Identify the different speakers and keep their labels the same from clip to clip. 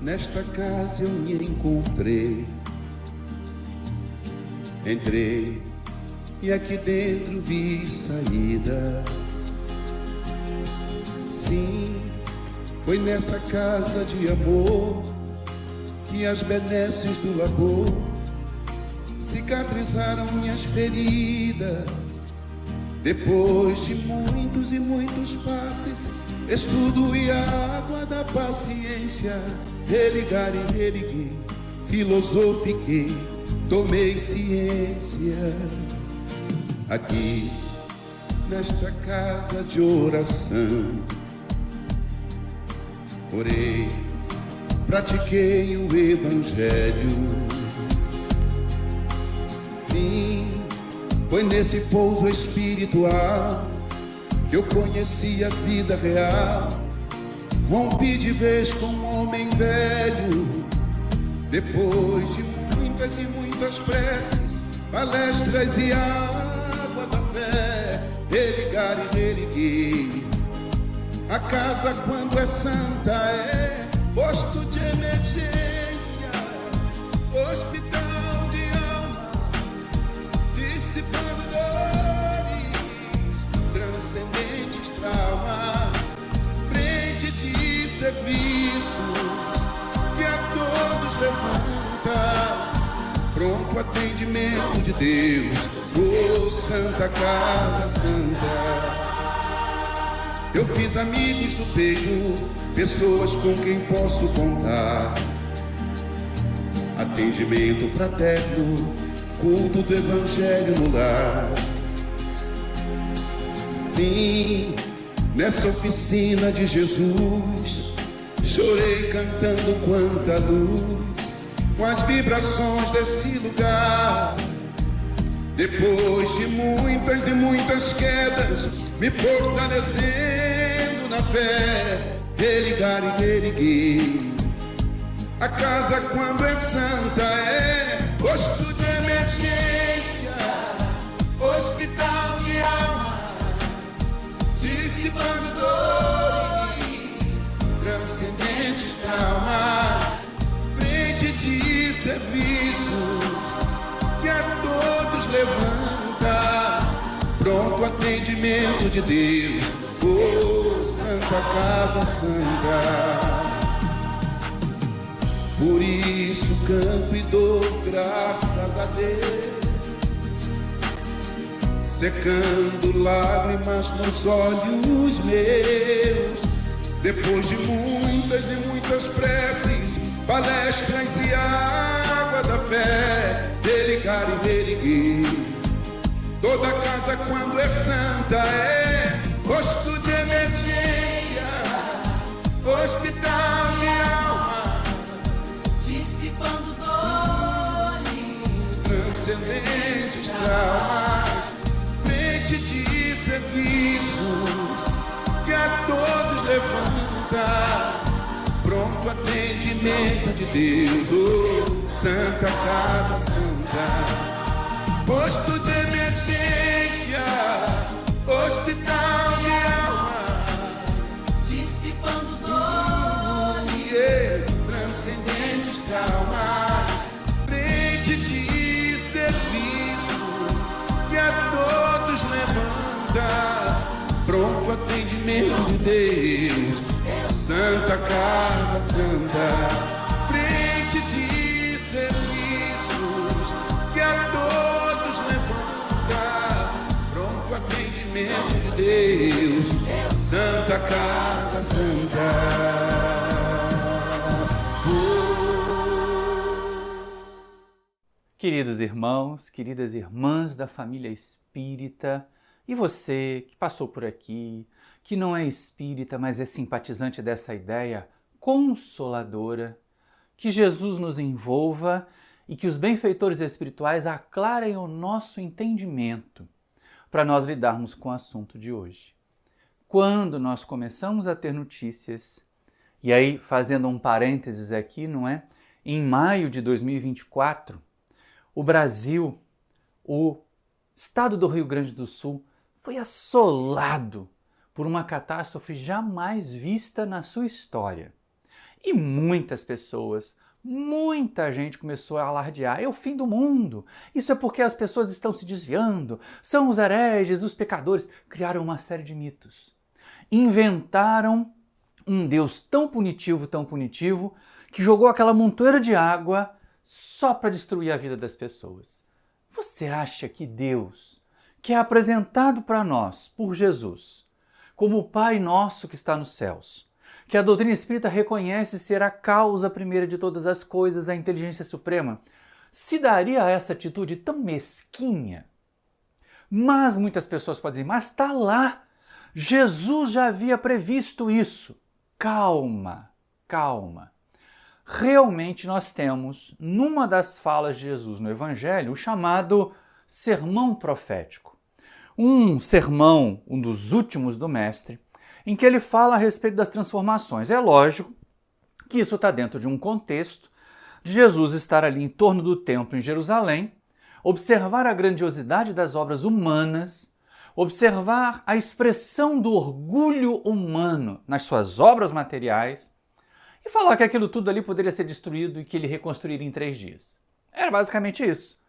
Speaker 1: Nesta casa eu me encontrei. Entrei e aqui dentro vi saída. Sim, foi nessa casa de amor que as benesses do labor cicatrizaram minhas feridas. Depois de muitos e muitos passes, estudo e a água da paciência, religar e religuei, filosofiquei, tomei ciência. Aqui, nesta casa de oração, orei, pratiquei o evangelho. Sim, foi nesse pouso espiritual que eu conheci a vida real. Rompi de vez com um homem velho. Depois de muitas e muitas preces, palestras e água da fé, religar e religuei. A casa, quando é santa, é posto de emergência, hospital de alma, dissipando dores, transcendentes traumas, frente de serviços que a todos levanta, pronto atendimento de Deus, oh Santa Casa Santa. Eu fiz amigos do peito, pessoas com quem posso contar. Atendimento fraterno, culto do evangelho no lar. Sim, nessa oficina de Jesus, chorei cantando quanta luz, com as vibrações desse lugar. Depois de muitas e muitas quedas, me fortalecendo na fé, religar e religuei. A casa, quando é santa, é posto de emergência, hospital de alma, dissipando dores, transcendentes traumas, frente de serviços que a todos levanta, pronto atendimento de Deus, oh Santa Casa Santa. Por isso canto e dou graças a Deus, secando lágrimas nos olhos meus. Depois de muitas e muitas preces, palestras e água da fé, religar e religuei. Toda casa, quando é santa, é posto de emergência, hospital de alma,
Speaker 2: dissipando dores,
Speaker 1: transcendentes traumas, frente de serviços que a todos levanta, pronto atendimento de Deus, oh Santa Casa Santa. Posto de emergência, hospital de almas,
Speaker 2: dissipando dores,
Speaker 1: transcendentes traumas, frente de serviço que a todos levanta, pronto atendimento de Deus, Santa Casa Santa. Frente de serviços que a todos levanta, pronto atendimento de Deus, Santa Casa Santa.
Speaker 3: Queridos irmãos, queridas irmãs da família espírita, e você que passou por aqui, que não é espírita, mas é simpatizante dessa ideia consoladora, que Jesus nos envolva e que os benfeitores espirituais aclarem o nosso entendimento para nós lidarmos com o assunto de hoje. Quando nós começamos a ter notícias, e aí fazendo um parênteses aqui, não é? Em maio de 2024, o Brasil, o estado do Rio Grande do Sul, foi assolado por uma catástrofe jamais vista na sua história. E muitas pessoas, muita gente começou a alardear, é o fim do mundo, isso é porque as pessoas estão se desviando, são os hereges, os pecadores. Criaram uma série de mitos. Inventaram um Deus tão punitivo, que jogou aquela montoeira de água só para destruir a vida das pessoas. Você acha que Deus, que é apresentado para nós por Jesus, como o Pai nosso que está nos céus, que a doutrina espírita reconhece ser a causa primeira de todas as coisas, a inteligência suprema, se daria a essa atitude tão mesquinha? Mas muitas pessoas podem dizer, mas está lá, Jesus já havia previsto isso. Calma, calma. Realmente nós temos, numa das falas de Jesus no Evangelho, o chamado sermão profético. Um sermão, um dos últimos do Mestre, em que ele fala a respeito das transformações. É lógico que isso está dentro de um contexto de Jesus estar ali em torno do templo em Jerusalém, observar a grandiosidade das obras humanas, observar a expressão do orgulho humano nas suas obras materiais e falar que aquilo tudo ali poderia ser destruído e que ele reconstruiria em 3 dias. Era basicamente isso.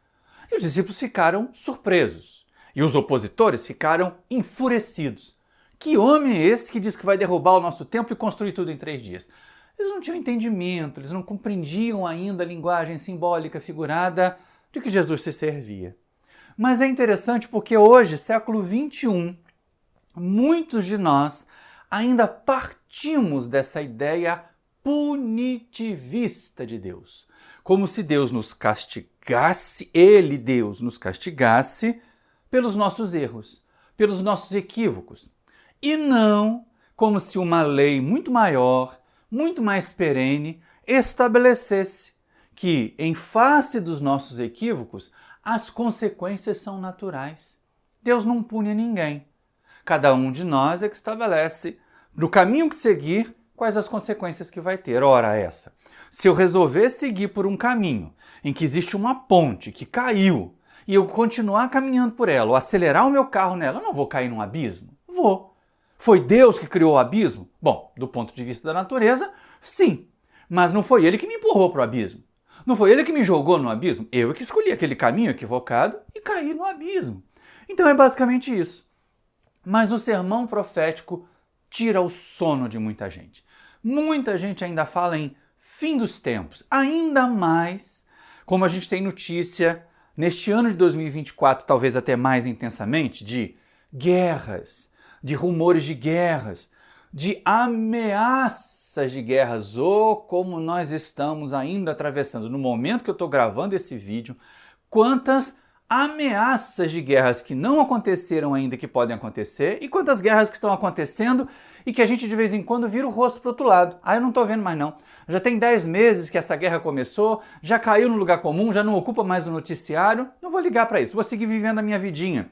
Speaker 3: E os discípulos ficaram surpresos. E os opositores ficaram enfurecidos. Que homem é esse que diz que vai derrubar o nosso templo e construir tudo em 3 dias? Eles não tinham entendimento, eles não compreendiam ainda a linguagem simbólica, figurada, de que Jesus se servia. Mas é interessante porque hoje, século XXI, muitos de nós ainda partimos dessa ideia punitivista de Deus. Como se Deus nos castigasse, Deus, nos castigasse pelos nossos erros, pelos nossos equívocos. E não como se uma lei muito maior, muito mais perene, estabelecesse que, em face dos nossos equívocos, as consequências são naturais. Deus não pune ninguém. Cada um de nós é que estabelece, no caminho que seguir, quais as consequências que vai ter. Ora essa, se eu resolver seguir por um caminho em que existe uma ponte que caiu e eu continuar caminhando por ela, ou acelerar o meu carro nela, eu não vou cair num abismo? Vou. Foi Deus que criou o abismo? Bom, do ponto de vista da natureza, sim. Mas não foi ele que me empurrou para o abismo. Não foi ele que me jogou no abismo. Eu é que escolhi aquele caminho equivocado e caí no abismo. Então é basicamente isso. Mas o sermão profético tira o sono de muita gente. Muita gente ainda fala em fim dos tempos. Ainda mais, como a gente tem notícia neste ano de 2024, talvez até mais intensamente, de guerras, de rumores de guerras, de ameaças de guerras, ou como nós estamos ainda atravessando, no momento que eu estou gravando esse vídeo, quantas ameaças de guerras que não aconteceram ainda que podem acontecer e quantas guerras que estão acontecendo e que a gente de vez em quando vira o rosto para o outro lado. Ah, eu não estou vendo mais não. Já tem 10 meses que essa guerra começou, já caiu no lugar comum, já não ocupa mais o noticiário. Não vou ligar para isso, vou seguir vivendo a minha vidinha.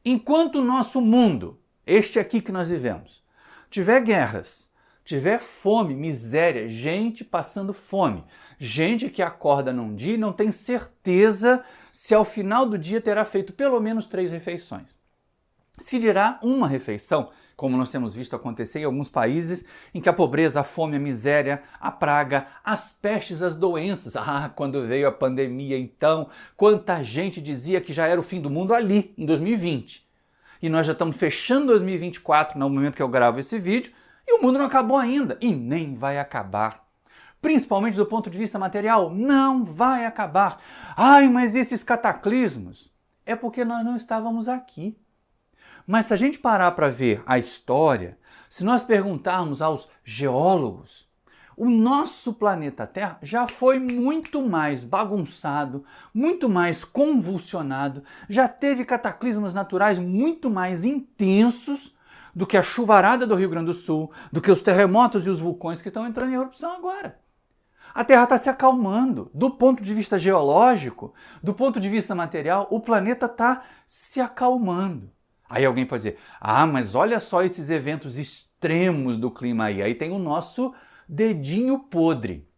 Speaker 3: Enquanto o nosso mundo, este aqui que nós vivemos, tiver guerras, tiver fome, miséria, gente passando fome, gente que acorda num dia e não tem certeza se ao final do dia terá feito pelo menos 3 refeições. Se dirá uma refeição, como nós temos visto acontecer em alguns países em que a pobreza, a fome, a miséria, a praga, as pestes, as doenças. Ah, quando veio a pandemia então, quanta gente dizia que já era o fim do mundo ali, em 2020. E nós já estamos fechando 2024 no momento que eu gravo esse vídeo e o mundo não acabou ainda e nem vai acabar. Principalmente do ponto de vista material, não vai acabar. Ai, mas esses cataclismos? É porque nós não estávamos aqui. Mas se a gente parar para ver a história, se nós perguntarmos aos geólogos, o nosso planeta Terra já foi muito mais bagunçado, muito mais convulsionado, já teve cataclismos naturais muito mais intensos do que a chuvarada do Rio Grande do Sul, do que os terremotos e os vulcões que estão entrando em erupção agora. A Terra está se acalmando. Do ponto de vista geológico, do ponto de vista material, o planeta está se acalmando. Aí alguém pode dizer, ah, mas olha só esses eventos extremos do clima aí. Aí tem o nosso dedinho podre.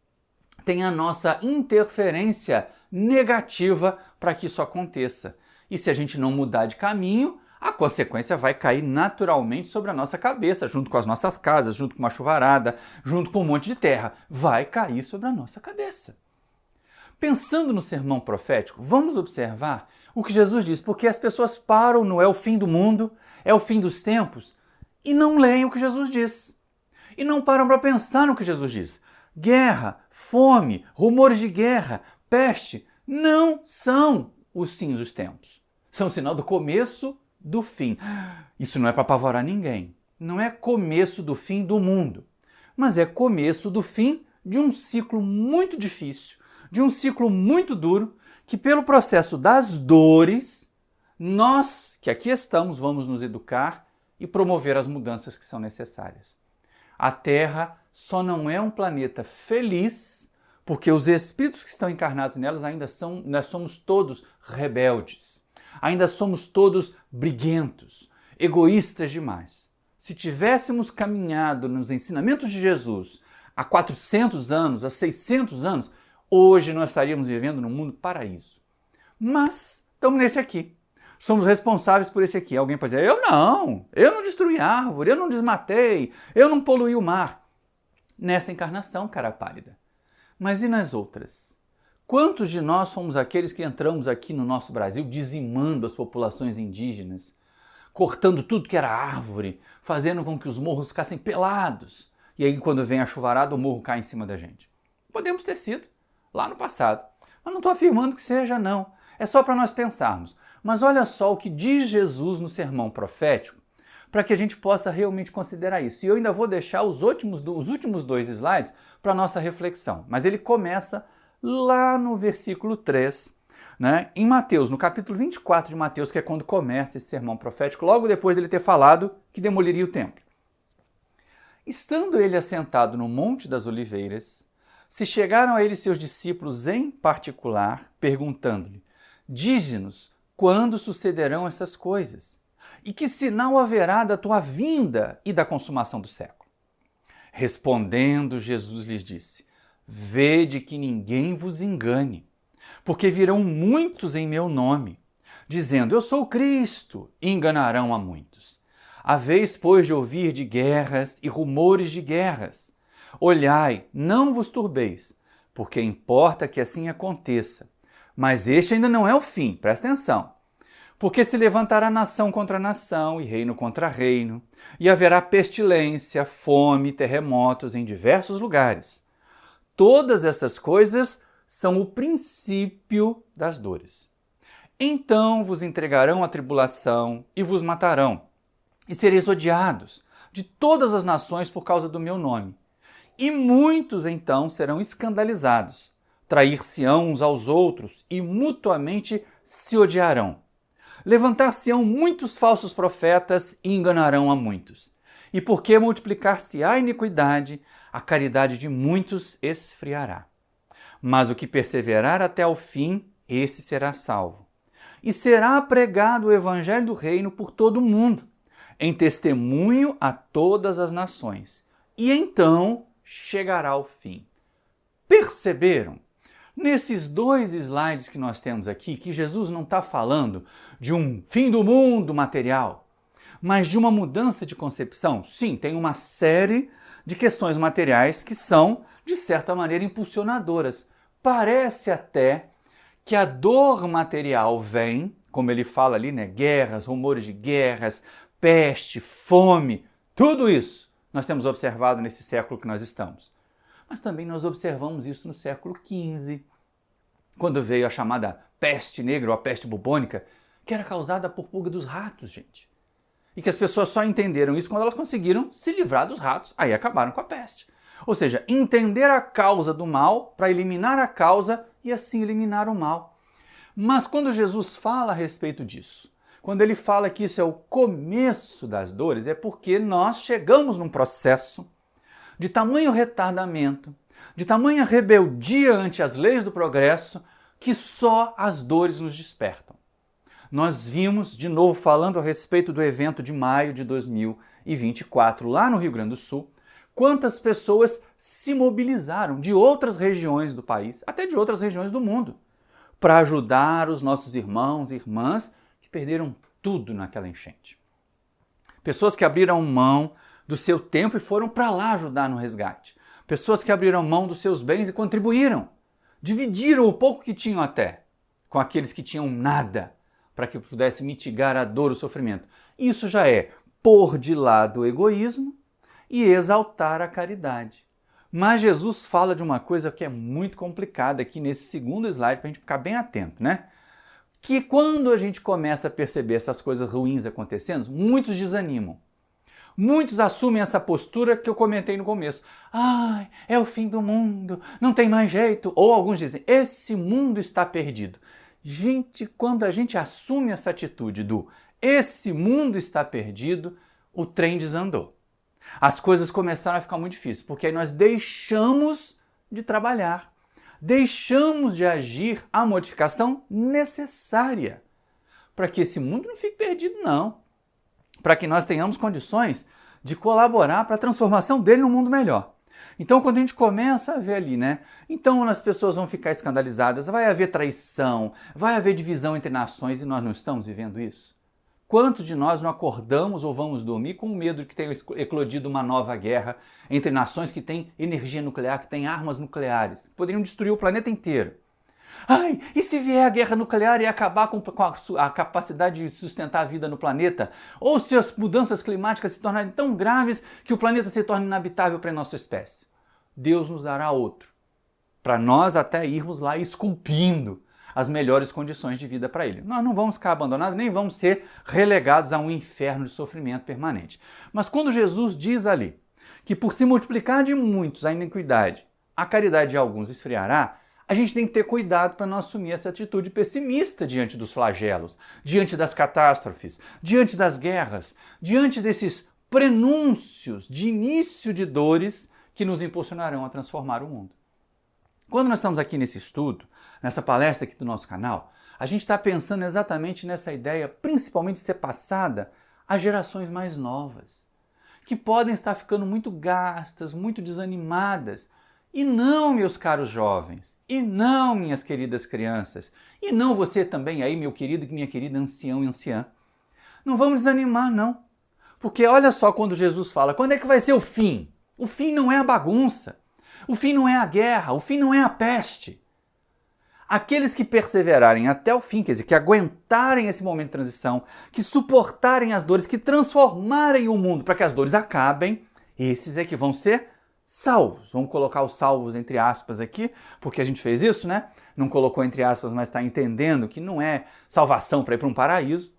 Speaker 3: Tem a nossa interferência negativa para que isso aconteça. E se a gente não mudar de caminho, a consequência vai cair naturalmente sobre a nossa cabeça, junto com as nossas casas, junto com uma chuvarada, junto com um monte de terra. Vai cair sobre a nossa cabeça. Pensando no sermão profético, vamos observar o que Jesus diz, porque as pessoas param no é o fim do mundo, é o fim dos tempos, e não leem o que Jesus diz. E não param para pensar no que Jesus diz. Guerra, fome, rumores de guerra, peste, não são os fins dos tempos. São sinal do começo do fim. Isso não é para apavorar ninguém. Não é começo do fim do mundo, mas é começo do fim de um ciclo muito difícil, de um ciclo muito duro, que pelo processo das dores, nós que aqui estamos vamos nos educar e promover as mudanças que são necessárias. A Terra só não é um planeta feliz porque os espíritos que estão encarnados nelas nós somos todos rebeldes. Ainda somos todos briguentos, egoístas demais. Se tivéssemos caminhado nos ensinamentos de Jesus há 400 anos, há 600 anos, hoje nós estaríamos vivendo num mundo paraíso. Mas estamos nesse aqui. Somos responsáveis por esse aqui. Alguém pode dizer, eu não destruí árvore, eu não desmatei, eu não poluí o mar. Nessa encarnação, cara pálida. Mas e nas outras? Quantos de nós fomos aqueles que entramos aqui no nosso Brasil dizimando as populações indígenas, cortando tudo que era árvore, fazendo com que os morros ficassem pelados? E aí quando vem a chuvarada, o morro cai em cima da gente. Podemos ter sido lá no passado. Mas não estou afirmando que seja, não. É só para nós pensarmos. Mas olha só o que diz Jesus no sermão profético, para que a gente possa realmente considerar isso. E eu ainda vou deixar os últimos 2 slides para nossa reflexão. Mas ele começa lá no versículo 3, né? Em Mateus, no capítulo 24 de Mateus, que é quando começa esse sermão profético, logo depois dele ter falado que demoliria o templo. Estando ele assentado no Monte das Oliveiras, se chegaram a ele seus discípulos em particular, perguntando-lhe, dize-nos quando sucederão essas coisas, e que sinal haverá da tua vinda e da consumação do século? Respondendo, Jesus lhes disse, vede que ninguém vos engane, porque virão muitos em meu nome, dizendo, eu sou o Cristo, e enganarão a muitos. Haveis, pois, de ouvir de guerras e rumores de guerras. Olhai, não vos turbeis, porque importa que assim aconteça. Mas este ainda não é o fim, presta atenção. Porque se levantará nação contra nação e reino contra reino, e haverá pestilência, fome, terremotos em diversos lugares. Todas essas coisas são o princípio das dores. Então vos entregarão à tribulação e vos matarão, e sereis odiados de todas as nações por causa do meu nome. E muitos então serão escandalizados, trair-se-ão uns aos outros e mutuamente se odiarão. Levantar-se-ão muitos falsos profetas e enganarão a muitos. E porque multiplicar-se-á a iniquidade, a caridade de muitos esfriará. Mas o que perseverar até ao fim, esse será salvo. E será pregado o evangelho do reino por todo o mundo, em testemunho a todas as nações. E então chegará o fim. Perceberam? Nesses 2 slides que nós temos aqui, que Jesus não está falando de um fim do mundo material, mas de uma mudança de concepção. Sim, tem uma série de questões materiais que são, de certa maneira, impulsionadoras. Parece até que a dor material vem, como ele fala ali, né? Guerras, rumores de guerras, peste, fome, tudo isso nós temos observado nesse século que nós estamos. Mas também nós observamos isso no século XV, quando veio a chamada peste negra ou a peste bubônica, que era causada por pulga dos ratos, gente. E que as pessoas só entenderam isso quando elas conseguiram se livrar dos ratos, aí acabaram com a peste. Ou seja, entender a causa do mal para eliminar a causa e assim eliminar o mal. Mas quando Jesus fala a respeito disso, quando ele fala que isso é o começo das dores, é porque nós chegamos num processo de tamanho retardamento, de tamanha rebeldia ante as leis do progresso, que só as dores nos despertam. Nós vimos, de novo falando a respeito do evento de maio de 2024, lá no Rio Grande do Sul, quantas pessoas se mobilizaram de outras regiões do país, até de outras regiões do mundo, para ajudar os nossos irmãos e irmãs que perderam tudo naquela enchente. Pessoas que abriram mão do seu tempo e foram para lá ajudar no resgate. Pessoas que abriram mão dos seus bens e contribuíram. Dividiram o pouco que tinham até com aqueles que tinham nada, para que pudesse mitigar a dor, o sofrimento. Isso já é pôr de lado o egoísmo e exaltar a caridade. Mas Jesus fala de uma coisa que é muito complicada aqui nesse segundo slide, para a gente ficar bem atento, né? Que quando a gente começa a perceber essas coisas ruins acontecendo, muitos desanimam. Muitos assumem essa postura que eu comentei no começo. Ai, é o fim do mundo, não tem mais jeito. Ou alguns dizem, esse mundo está perdido. Gente, quando a gente assume essa atitude do esse mundo está perdido, o trem desandou. As coisas começaram a ficar muito difíceis, porque aí nós deixamos de trabalhar, deixamos de agir a modificação necessária para que esse mundo não fique perdido, não. Para que nós tenhamos condições de colaborar para a transformação dele num mundo melhor. Então, quando a gente começa a ver ali, né? Então as pessoas vão ficar escandalizadas, vai haver traição, vai haver divisão entre nações e nós não estamos vivendo isso? Quantos de nós não acordamos ou vamos dormir com medo de que tenha eclodido uma nova guerra entre nações que têm energia nuclear, que têm armas nucleares, que poderiam destruir o planeta inteiro? Ai, e se vier a guerra nuclear e acabar com a capacidade de sustentar a vida no planeta? Ou se as mudanças climáticas se tornarem tão graves que o planeta se torne inabitável para a nossa espécie? Deus nos dará outro, para nós até irmos lá esculpindo as melhores condições de vida para ele. Nós não vamos ficar abandonados, nem vamos ser relegados a um inferno de sofrimento permanente. Mas quando Jesus diz ali que por se multiplicar de muitos a iniquidade, a caridade de alguns esfriará, a gente tem que ter cuidado para não assumir essa atitude pessimista diante dos flagelos, diante das catástrofes, diante das guerras, diante desses prenúncios de início de dores que nos impulsionarão a transformar o mundo. Quando nós estamos aqui nesse estudo, nessa palestra aqui do nosso canal, a gente está pensando exatamente nessa ideia, principalmente de ser passada às gerações mais novas, que podem estar ficando muito gastas, muito desanimadas. E não, meus caros jovens, e não, minhas queridas crianças, e não você também aí, meu querido e minha querida ancião e anciã. Não vamos desanimar, não. Porque olha só quando Jesus fala, quando é que vai ser o fim? O fim não é a bagunça, o fim não é a guerra, o fim não é a peste. Aqueles que perseverarem até o fim, quer dizer, que aguentarem esse momento de transição, que suportarem as dores, que transformarem o mundo para que as dores acabem, esses é que vão ser salvos. Vamos colocar os salvos entre aspas aqui, porque a gente fez isso, né? Não colocou entre aspas, mas está entendendo que não é salvação para ir para um paraíso.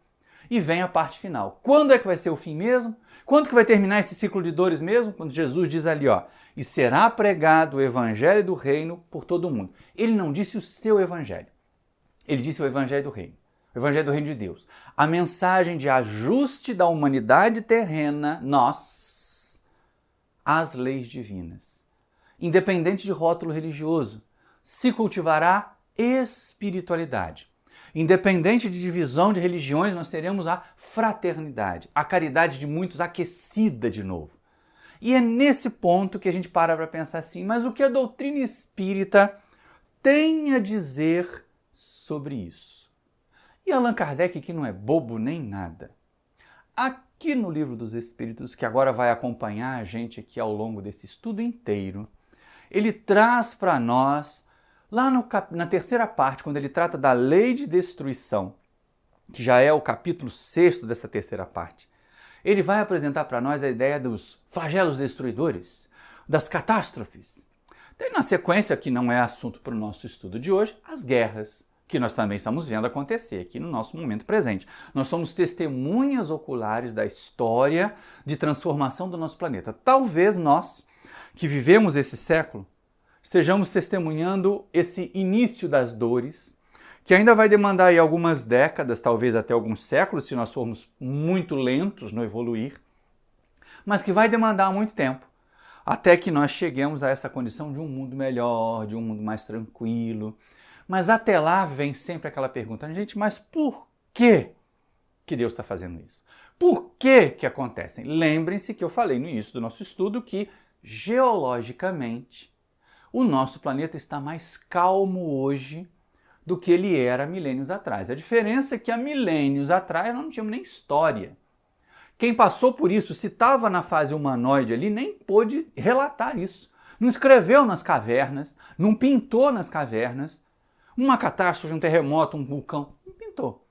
Speaker 3: E vem a parte final. Quando é que vai ser o fim mesmo? Quando que vai terminar esse ciclo de dores mesmo? Quando Jesus diz ali, ó, e será pregado o evangelho do reino por todo o mundo. Ele não disse o seu evangelho. Ele disse o evangelho do reino. O evangelho do reino de Deus. A mensagem de ajuste da humanidade terrena, nós, às leis divinas. Independente de rótulo religioso, se cultivará espiritualidade. Independente de divisão de religiões, nós teremos a fraternidade, a caridade de muitos aquecida de novo. E é nesse ponto que a gente para pensar assim, mas o que a doutrina espírita tem a dizer sobre isso? E Allan Kardec, que não é bobo nem nada, aqui no Livro dos Espíritos, que agora vai acompanhar a gente aqui ao longo desse estudo inteiro, ele traz para nós, lá na terceira parte, quando ele trata da lei de destruição, que já é o capítulo 6º dessa terceira parte, ele vai apresentar para nós a ideia dos flagelos destruidores, das catástrofes. Tem na sequência, que não é assunto para o nosso estudo de hoje, as guerras, que nós também estamos vendo acontecer aqui no nosso momento presente. Nós somos testemunhas oculares da história de transformação do nosso planeta. Talvez nós, que vivemos esse século, estejamos testemunhando esse início das dores, que ainda vai demandar aí algumas décadas, talvez até alguns séculos, se nós formos muito lentos no evoluir, mas que vai demandar muito tempo, até que nós cheguemos a essa condição de um mundo melhor, de um mundo mais tranquilo. Mas até lá vem sempre aquela pergunta, gente, mas por que Deus está fazendo isso? Por que acontecem? Lembrem-se que eu falei no início do nosso estudo que, geologicamente, o nosso planeta está mais calmo hoje do que ele era milênios atrás. A diferença é que há milênios atrás nós não tínhamos nem história. Quem passou por isso, se estava na fase humanoide ali, nem pôde relatar isso. Não escreveu nas cavernas, não pintou nas cavernas. Uma catástrofe, um terremoto, um vulcão, não pintou.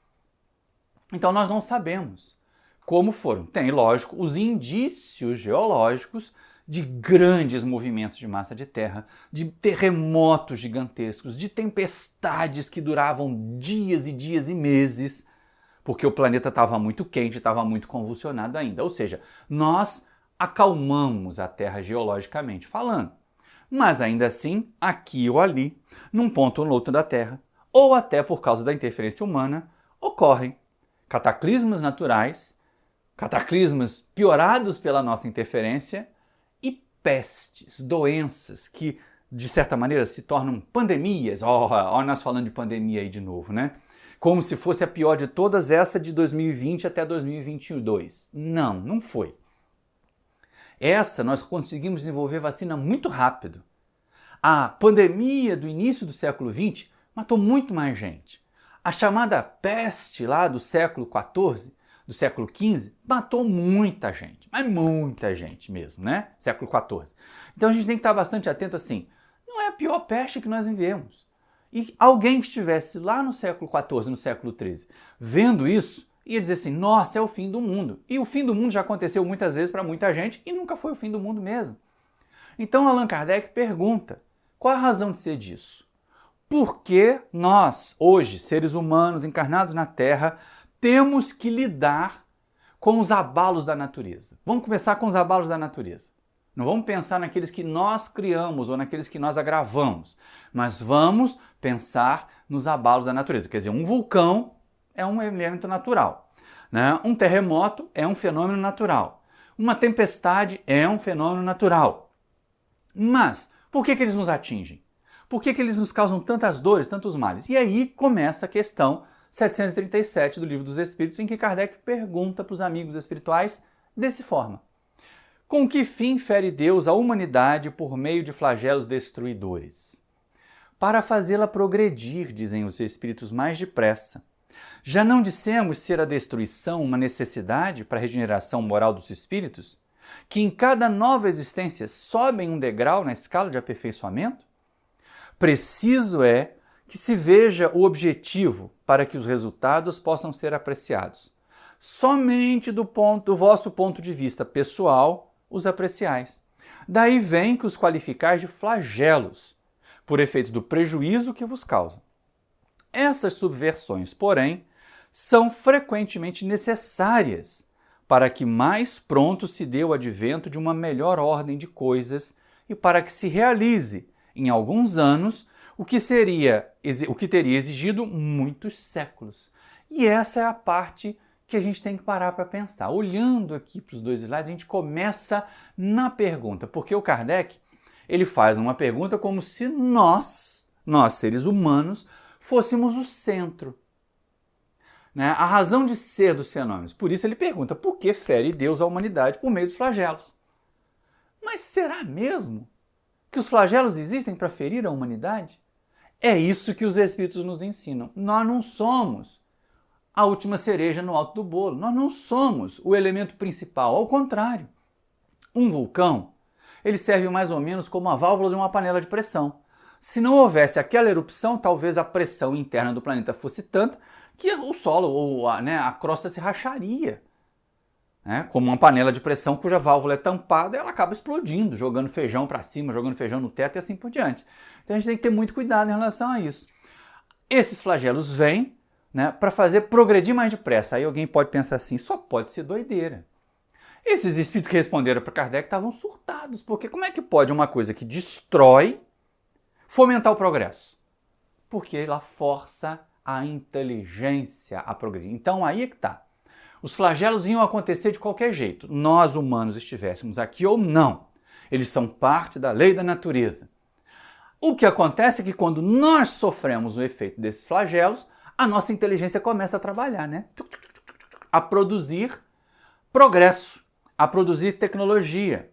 Speaker 3: Então nós não sabemos como foram. Tem, lógico, os indícios geológicos de grandes movimentos de massa de terra, de terremotos gigantescos, de tempestades que duravam dias e dias e meses, porque o planeta estava muito quente, estava muito convulsionado ainda. Ou seja, nós acalmamos a Terra geologicamente falando. Mas ainda assim, aqui ou ali, num ponto ou no outro da Terra, ou até por causa da interferência humana, ocorrem cataclismos naturais, cataclismos piorados pela nossa interferência e pestes, doenças que, de certa maneira, se tornam pandemias. Olha nós falando de pandemia aí de novo, né? Como se fosse a pior de todas, essa de 2020 até 2022. Não, não foi. Essa nós conseguimos desenvolver vacina muito rápido. A pandemia do início do século XX matou muito mais gente. A chamada peste lá do século XIV, do século XV, matou muita gente, mas muita gente mesmo, né? Século XIV. Então a gente tem que estar bastante atento assim, não é a pior peste que nós vivemos. E alguém que estivesse lá no século XIV, no século XIII, vendo isso, ia dizer assim, nossa, é o fim do mundo. E o fim do mundo já aconteceu muitas vezes para muita gente e nunca foi o fim do mundo mesmo. Então Allan Kardec pergunta, qual a razão de ser disso? Por que nós, hoje, seres humanos encarnados na Terra, temos que lidar com os abalos da natureza? Vamos começar com os abalos da natureza. Não vamos pensar naqueles que nós criamos ou naqueles que nós agravamos, mas vamos pensar nos abalos da natureza. Quer dizer, um vulcão é um elemento natural, né? Um terremoto é um fenômeno natural. Uma tempestade é um fenômeno natural. Mas por que eles nos atingem? Por que eles nos causam tantas dores, tantos males? E aí começa a questão 737 do Livro dos Espíritos, em que Kardec pergunta para os amigos espirituais dessa forma. Com que fim fere Deus a humanidade por meio de flagelos destruidores? Para fazê-la progredir, dizem os espíritos, mais depressa. Já não dissemos ser a destruição uma necessidade para a regeneração moral dos espíritos? Que em cada nova existência sobem um degrau na escala de aperfeiçoamento? Preciso é que se veja o objetivo para que os resultados possam ser apreciados. Somente do vosso ponto de vista pessoal, os apreciais. Daí vem que os qualificais de flagelos, por efeito do prejuízo que vos causam. Essas subversões, porém, são frequentemente necessárias para que mais pronto se dê o advento de uma melhor ordem de coisas e para que se realize, em alguns anos, o que teria exigido muitos séculos. E essa é a parte que a gente tem que parar para pensar. Olhando aqui para os dois slides, a gente começa na pergunta, porque o Kardec ele faz uma pergunta como se nós seres humanos, fôssemos o centro, né? A razão de ser dos fenômenos. Por isso ele pergunta, por que fere Deus a humanidade por meio dos flagelos? Mas será mesmo que os flagelos existem para ferir a humanidade? É isso que os Espíritos nos ensinam. Nós não somos a última cereja no alto do bolo. Nós não somos o elemento principal. Ao contrário, um vulcão ele serve mais ou menos como a válvula de uma panela de pressão. Se não houvesse aquela erupção, talvez a pressão interna do planeta fosse tanta que o solo ou a crosta se racharia. Né? Como uma panela de pressão cuja válvula é tampada, ela acaba explodindo, jogando feijão para cima, jogando feijão no teto e assim por diante. Então a gente tem que ter muito cuidado em relação a isso. Esses flagelos vêm, né, para fazer progredir mais depressa. Aí alguém pode pensar assim, só pode ser doideira. Esses espíritos que responderam para Kardec estavam surtados, porque como é que pode uma coisa que destrói fomentar o progresso? Porque ela força a inteligência a progredir. Então aí é que está. Os flagelos iam acontecer de qualquer jeito, nós humanos estivéssemos aqui ou não. Eles são parte da lei da natureza. O que acontece é que quando nós sofremos o efeito desses flagelos, a nossa inteligência começa a trabalhar, né? A produzir progresso, a produzir tecnologia.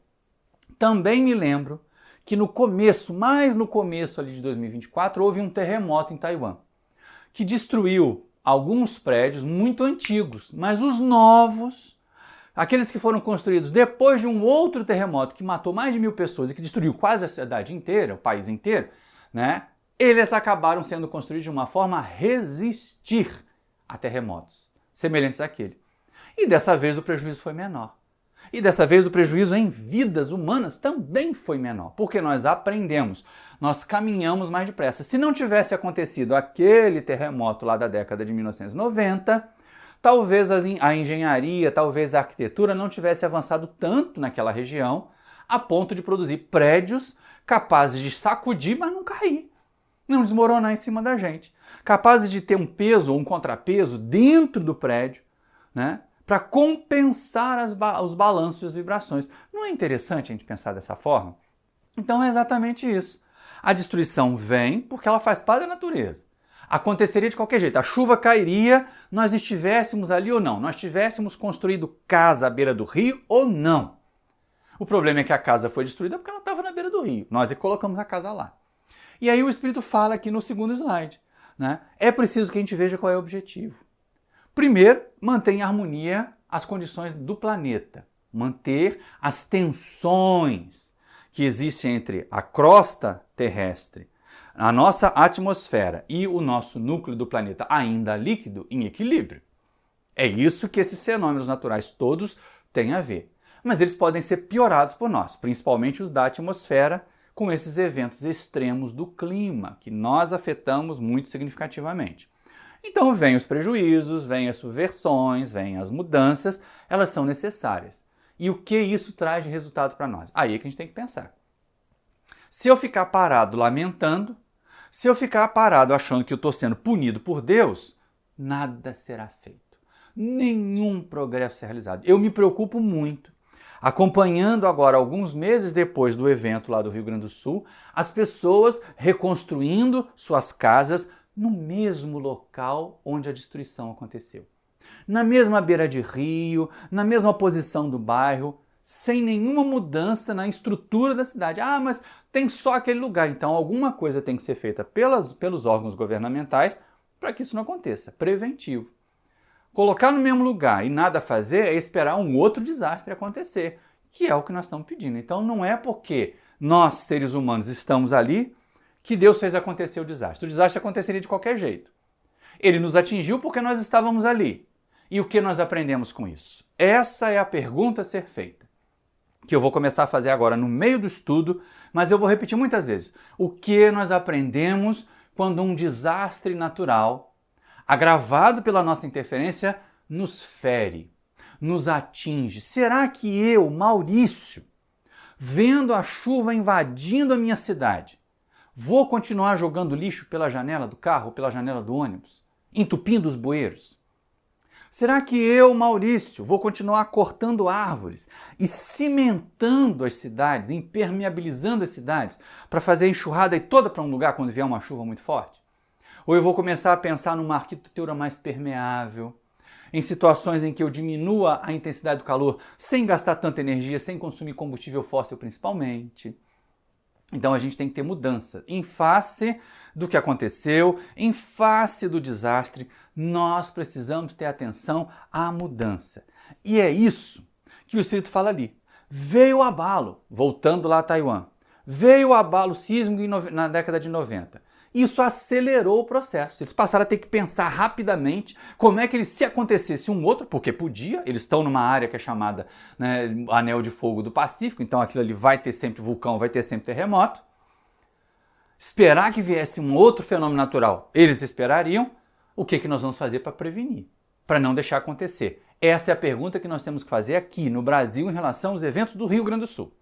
Speaker 3: Também me lembro que no começo, mais no começo ali de 2024, houve um terremoto em Taiwan. que destruiu alguns prédios muito antigos, mas os novos, aqueles que foram construídos depois de um outro terremoto que matou mais de 1.000 pessoas e que destruiu quase a cidade inteira, o país inteiro, né? Eles acabaram sendo construídos de uma forma a resistir a terremotos semelhantes àquele. E dessa vez o prejuízo foi menor. E dessa vez o prejuízo em vidas humanas também foi menor, porque nós aprendemos, nós caminhamos mais depressa. Se não tivesse acontecido aquele terremoto lá da década de 1990, talvez a engenharia, talvez a arquitetura não tivesse avançado tanto naquela região, a ponto de produzir prédios capazes de sacudir, mas não cair, não desmoronar em cima da gente, capazes de ter um peso ou um contrapeso dentro do prédio, né? Para compensar os balanços e as vibrações. Não é interessante a gente pensar dessa forma? Então é exatamente isso. A destruição vem porque ela faz parte da natureza. Aconteceria de qualquer jeito. A chuva cairia, nós estivéssemos ali ou não. Nós tivéssemos construído casa à beira do rio ou não. O problema é que a casa foi destruída porque ela estava na beira do rio. Nós é que colocamos a casa lá. E aí o Espírito fala aqui no segundo slide, né? É preciso que a gente veja qual é o objetivo. Primeiro, manter em harmonia as condições do planeta, manter as tensões que existem entre a crosta terrestre, a nossa atmosfera e o nosso núcleo do planeta ainda líquido em equilíbrio. É isso que esses fenômenos naturais todos têm a ver. Mas eles podem ser piorados por nós, principalmente os da atmosfera, com esses eventos extremos do clima, que nós afetamos muito significativamente. Então vêm os prejuízos, vêm as subversões, vêm as mudanças, elas são necessárias. E o que isso traz de resultado para nós? Aí é que a gente tem que pensar. Se eu ficar parado lamentando, se eu ficar parado achando que eu estou sendo punido por Deus, nada será feito. Nenhum progresso será realizado. Eu me preocupo muito. Acompanhando agora, alguns meses depois do evento lá do Rio Grande do Sul, as pessoas reconstruindo suas casas no mesmo local onde a destruição aconteceu. Na mesma beira de rio, na mesma posição do bairro, sem nenhuma mudança na estrutura da cidade. Ah, mas tem só aquele lugar. Então alguma coisa tem que ser feita pelos órgãos governamentais para que isso não aconteça. Preventivo. Colocar no mesmo lugar e nada fazer é esperar um outro desastre acontecer, que é o que nós estamos pedindo. Então não é porque nós, seres humanos, estamos ali que Deus fez acontecer o desastre. O desastre aconteceria de qualquer jeito. Ele nos atingiu porque nós estávamos ali. E o que nós aprendemos com isso? Essa é a pergunta a ser feita, que eu vou começar a fazer agora no meio do estudo, mas eu vou repetir muitas vezes. O que nós aprendemos quando um desastre natural, agravado pela nossa interferência, nos fere, nos atinge? Será que eu, Maurício, vendo a chuva invadindo a minha cidade, vou continuar jogando lixo pela janela do carro, pela janela do ônibus, entupindo os bueiros? Será que eu, Maurício, vou continuar cortando árvores e cimentando as cidades, impermeabilizando as cidades, para fazer a enxurrada e toda para um lugar quando vier uma chuva muito forte? Ou eu vou começar a pensar numa arquitetura mais permeável, em situações em que eu diminua a intensidade do calor sem gastar tanta energia, sem consumir combustível fóssil principalmente? Então a gente tem que ter mudança. Em face do que aconteceu, em face do desastre, nós precisamos ter atenção à mudança. E é isso que o Espírito fala ali. Veio o abalo, voltando lá a Taiwan, veio o abalo sísmico na década de 90. Isso acelerou o processo. Eles passaram a ter que pensar rapidamente como é que eles, se acontecesse um outro, porque podia, eles estão numa área que é chamada, né, Anel de Fogo do Pacífico, então aquilo ali vai ter sempre vulcão, vai ter sempre terremoto. Esperar que viesse um outro fenômeno natural, eles esperariam. O que nós vamos fazer para prevenir, para não deixar acontecer? Essa é a pergunta que nós temos que fazer aqui no Brasil em relação aos eventos do Rio Grande do Sul.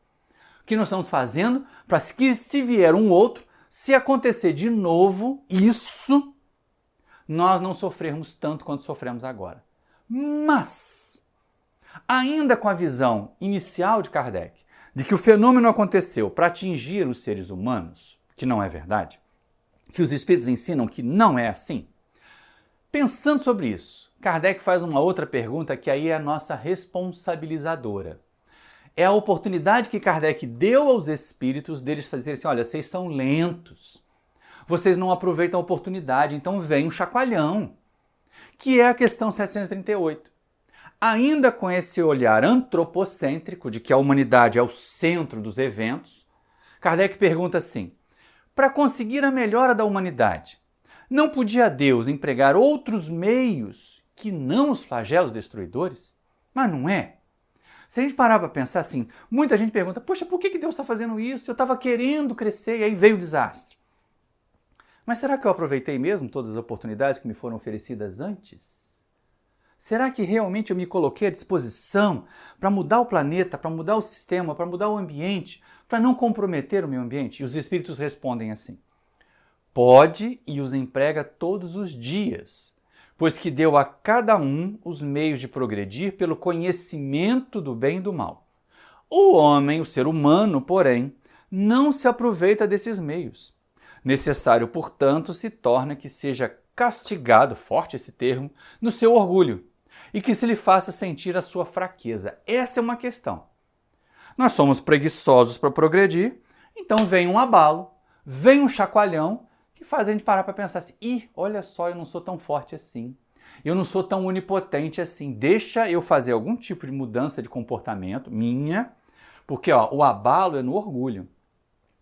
Speaker 3: O que nós estamos fazendo para que, se vier um outro, se acontecer de novo isso, nós não sofrermos tanto quanto sofremos agora. Mas, ainda com a visão inicial de Kardec, de que o fenômeno aconteceu para atingir os seres humanos, que não é verdade, que os espíritos ensinam que não é assim, pensando sobre isso, Kardec faz uma outra pergunta que aí é a nossa responsabilizadora. É a oportunidade que Kardec deu aos espíritos deles fazerem assim, olha, vocês são lentos. vocês não aproveitam a oportunidade, então vem um chacoalhão, que é a questão 738. Ainda com esse olhar antropocêntrico de que a humanidade é o centro dos eventos, Kardec pergunta assim: para conseguir a melhora da humanidade, não podia Deus empregar outros meios que não os flagelos destruidores? Mas não é. Se a gente parar para pensar assim, muita gente pergunta, poxa, por que Deus está fazendo isso? Eu estava querendo crescer e aí veio o desastre. Mas será que eu aproveitei mesmo todas as oportunidades que me foram oferecidas antes? Será que realmente eu me coloquei à disposição para mudar o planeta, para mudar o sistema, para mudar o ambiente, para não comprometer o meio ambiente? E os espíritos respondem assim: pode e os emprega todos os dias, pois que deu a cada um os meios de progredir pelo conhecimento do bem e do mal. O homem, o ser humano, porém, não se aproveita desses meios. Necessário, portanto, se torna que seja castigado, forte esse termo, no seu orgulho, e que se lhe faça sentir a sua fraqueza. Essa é uma questão. Nós somos preguiçosos para progredir, então vem um abalo, vem um chacoalhão, que faz a gente parar para pensar assim: olha só, eu não sou tão forte assim, eu não sou tão onipotente assim, deixa eu fazer algum tipo de mudança de comportamento minha, porque o abalo é no orgulho,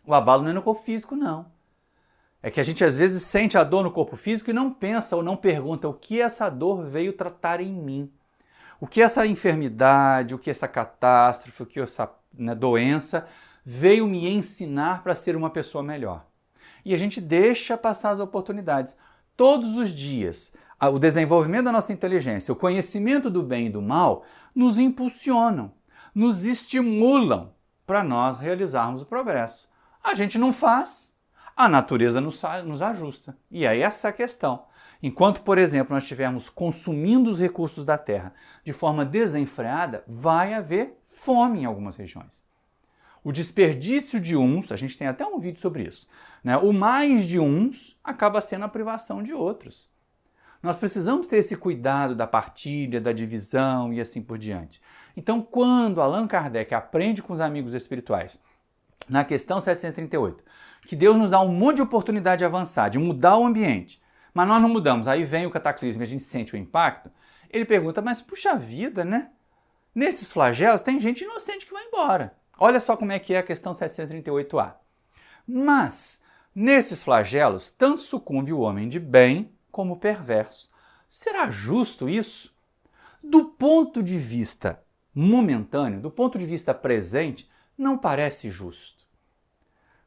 Speaker 3: o abalo não é no corpo físico, não. É que a gente às vezes sente a dor no corpo físico e não pensa ou não pergunta o que essa dor veio tratar em mim, o que essa enfermidade, o que essa catástrofe, o que essa doença veio me ensinar para ser uma pessoa melhor. E a gente deixa passar as oportunidades. Todos os dias, o desenvolvimento da nossa inteligência, o conhecimento do bem e do mal, nos impulsionam, nos estimulam para nós realizarmos o progresso. A gente não faz, a natureza nos ajusta. E aí essa é a questão. Enquanto, por exemplo, nós estivermos consumindo os recursos da terra de forma desenfreada, vai haver fome em algumas regiões. O desperdício de uns, a gente tem até um vídeo sobre isso, né? O mais de uns acaba sendo a privação de outros. Nós precisamos ter esse cuidado da partilha, da divisão e assim por diante. Então, quando Allan Kardec aprende com os amigos espirituais, na questão 738, que Deus nos dá um monte de oportunidade de avançar, de mudar o ambiente, mas nós não mudamos, aí vem o cataclismo e a gente sente o impacto, ele pergunta, mas puxa vida, né? Nesses flagelos tem gente inocente que vai embora. Olha só como é que é a questão 738A. Mas, nesses flagelos, tanto sucumbe o homem de bem como o perverso. Será justo isso? Do ponto de vista momentâneo, do ponto de vista presente, não parece justo.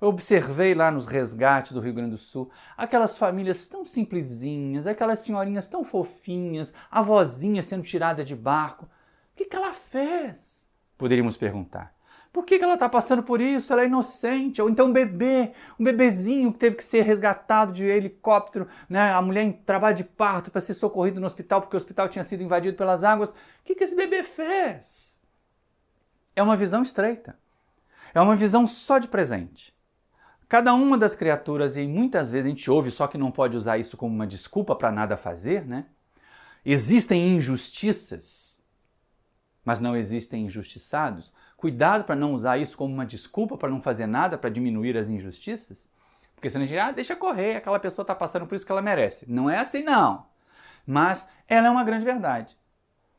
Speaker 3: Eu observei lá nos resgates do Rio Grande do Sul aquelas famílias tão simplesinhas, aquelas senhorinhas tão fofinhas, a vozinha sendo tirada de barco. O que ela fez? Poderíamos perguntar. Por que ela está passando por isso? Ela é inocente. Ou então um bebezinho que teve que ser resgatado de helicóptero, né? A mulher em trabalho de parto para ser socorrido no hospital porque o hospital tinha sido invadido pelas águas. O que esse bebê fez? É uma visão estreita. É uma visão só de presente. Cada uma das criaturas, e muitas vezes a gente ouve, só que não pode usar isso como uma desculpa para nada fazer, né? Existem injustiças, mas não existem injustiçados. Cuidado para não usar isso como uma desculpa para não fazer nada, para diminuir as injustiças. Porque senão a gente deixa correr, aquela pessoa está passando por isso que ela merece. Não é assim não. Mas ela é uma grande verdade.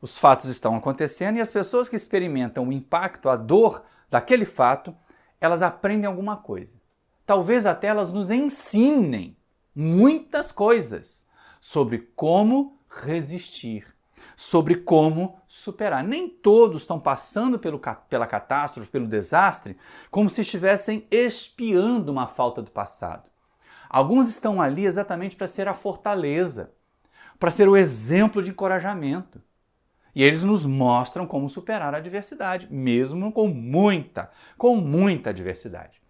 Speaker 3: Os fatos estão acontecendo e as pessoas que experimentam o impacto, a dor daquele fato, elas aprendem alguma coisa. Talvez até elas nos ensinem muitas coisas sobre como resistir, sobre como superar. Nem todos estão passando pela catástrofe, pelo desastre, como se estivessem expiando uma falta do passado. Alguns estão ali exatamente para ser a fortaleza, para ser o exemplo de encorajamento. E eles nos mostram como superar a adversidade, mesmo com muita adversidade.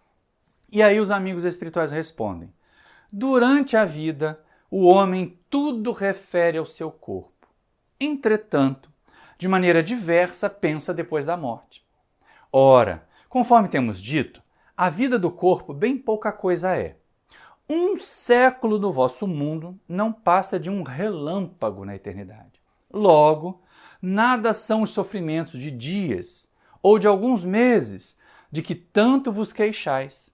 Speaker 3: E aí os amigos espirituais respondem: durante a vida, o homem tudo refere ao seu corpo. Entretanto, de maneira diversa, pensa depois da morte. Ora, conforme temos dito, a vida do corpo bem pouca coisa é. 1 século no vosso mundo não passa de um relâmpago na eternidade. Logo, nada são os sofrimentos de dias ou de alguns meses de que tanto vos queixais.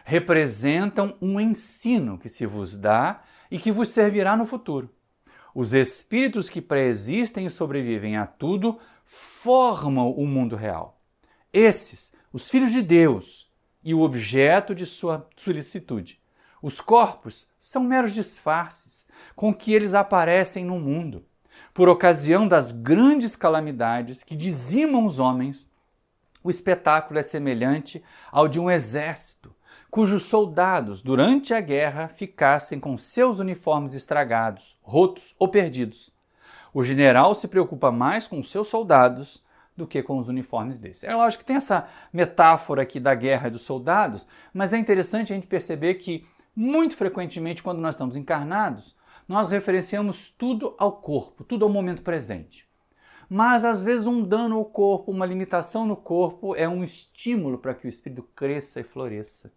Speaker 3: representam um ensino que se vos dá e que vos servirá no futuro. Os espíritos que preexistem e sobrevivem a tudo formam o mundo real. Esses, os filhos de Deus e o objeto de sua solicitude. Os corpos são meros disfarces com que eles aparecem no mundo, por ocasião das grandes calamidades que dizimam os homens. O espetáculo é semelhante ao de um exército, cujos soldados, durante a guerra, ficassem com seus uniformes estragados, rotos ou perdidos. O general se preocupa mais com os seus soldados do que com os uniformes desses. É lógico que tem essa metáfora aqui da guerra e dos soldados, mas é interessante a gente perceber que, muito frequentemente, quando nós estamos encarnados, nós referenciamos tudo ao corpo, tudo ao momento presente. Mas, às vezes, um dano ao corpo, uma limitação no corpo, é um estímulo para que o espírito cresça e floresça.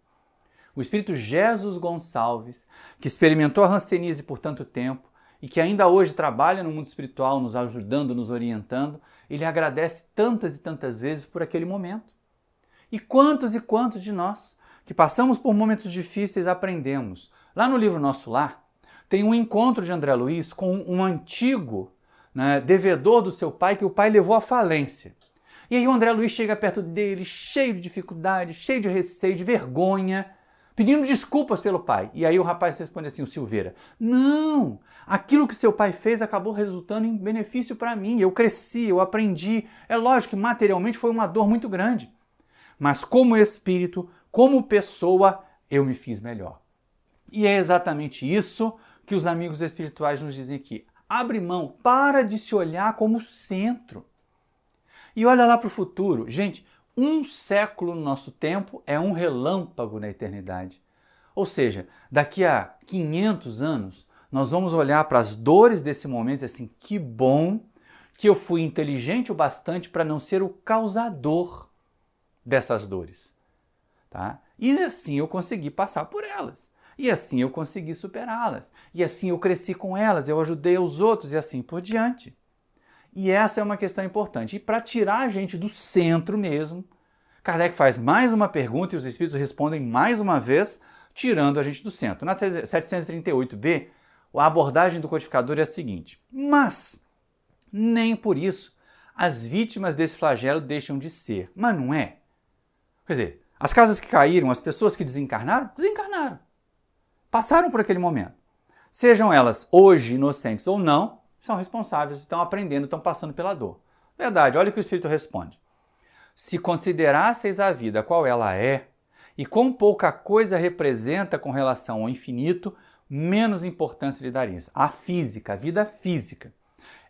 Speaker 3: O espírito Jesus Gonçalves, que experimentou a hanseníase por tanto tempo e que ainda hoje trabalha no mundo espiritual, nos ajudando, nos orientando, ele agradece tantas e tantas vezes por aquele momento. E quantos de nós que passamos por momentos difíceis aprendemos. Lá no livro Nosso Lar, tem um encontro de André Luiz com um antigo devedor do seu pai, que o pai levou à falência. E aí o André Luiz chega perto dele, cheio de dificuldade, cheio de receio, de vergonha, pedindo desculpas pelo pai. E aí o rapaz responde assim, o Silveira: não, aquilo que seu pai fez acabou resultando em benefício para mim. Eu cresci, eu aprendi. É lógico que materialmente foi uma dor muito grande. Mas como espírito, como pessoa, eu me fiz melhor. E é exatamente isso que os amigos espirituais nos dizem aqui. Abre mão, para de se olhar como centro. E olha lá para o futuro. Gente, um século no nosso tempo é um relâmpago na eternidade. Ou seja, daqui a 500 anos, nós vamos olhar para as dores desse momento e assim, que bom que eu fui inteligente o bastante para não ser o causador dessas dores. Tá? E assim eu consegui passar por elas. E assim eu consegui superá-las. E assim eu cresci com elas, eu ajudei os outros e assim por diante. E essa é uma questão importante. E para tirar a gente do centro mesmo, Kardec faz mais uma pergunta e os espíritos respondem mais uma vez, tirando a gente do centro. Na 738b, a abordagem do codificador é a seguinte: mas nem por isso as vítimas desse flagelo deixam de ser. Mas não é. Quer dizer, as casas que caíram, as pessoas que desencarnaram, desencarnaram. Passaram por aquele momento. Sejam elas hoje inocentes ou não, são responsáveis, estão aprendendo, estão passando pela dor. Verdade, olha o que o Espírito responde. Se considerasseis a vida qual ela é, e quão pouca coisa representa com relação ao infinito, menos importância lhe daríeis. A física, a vida física.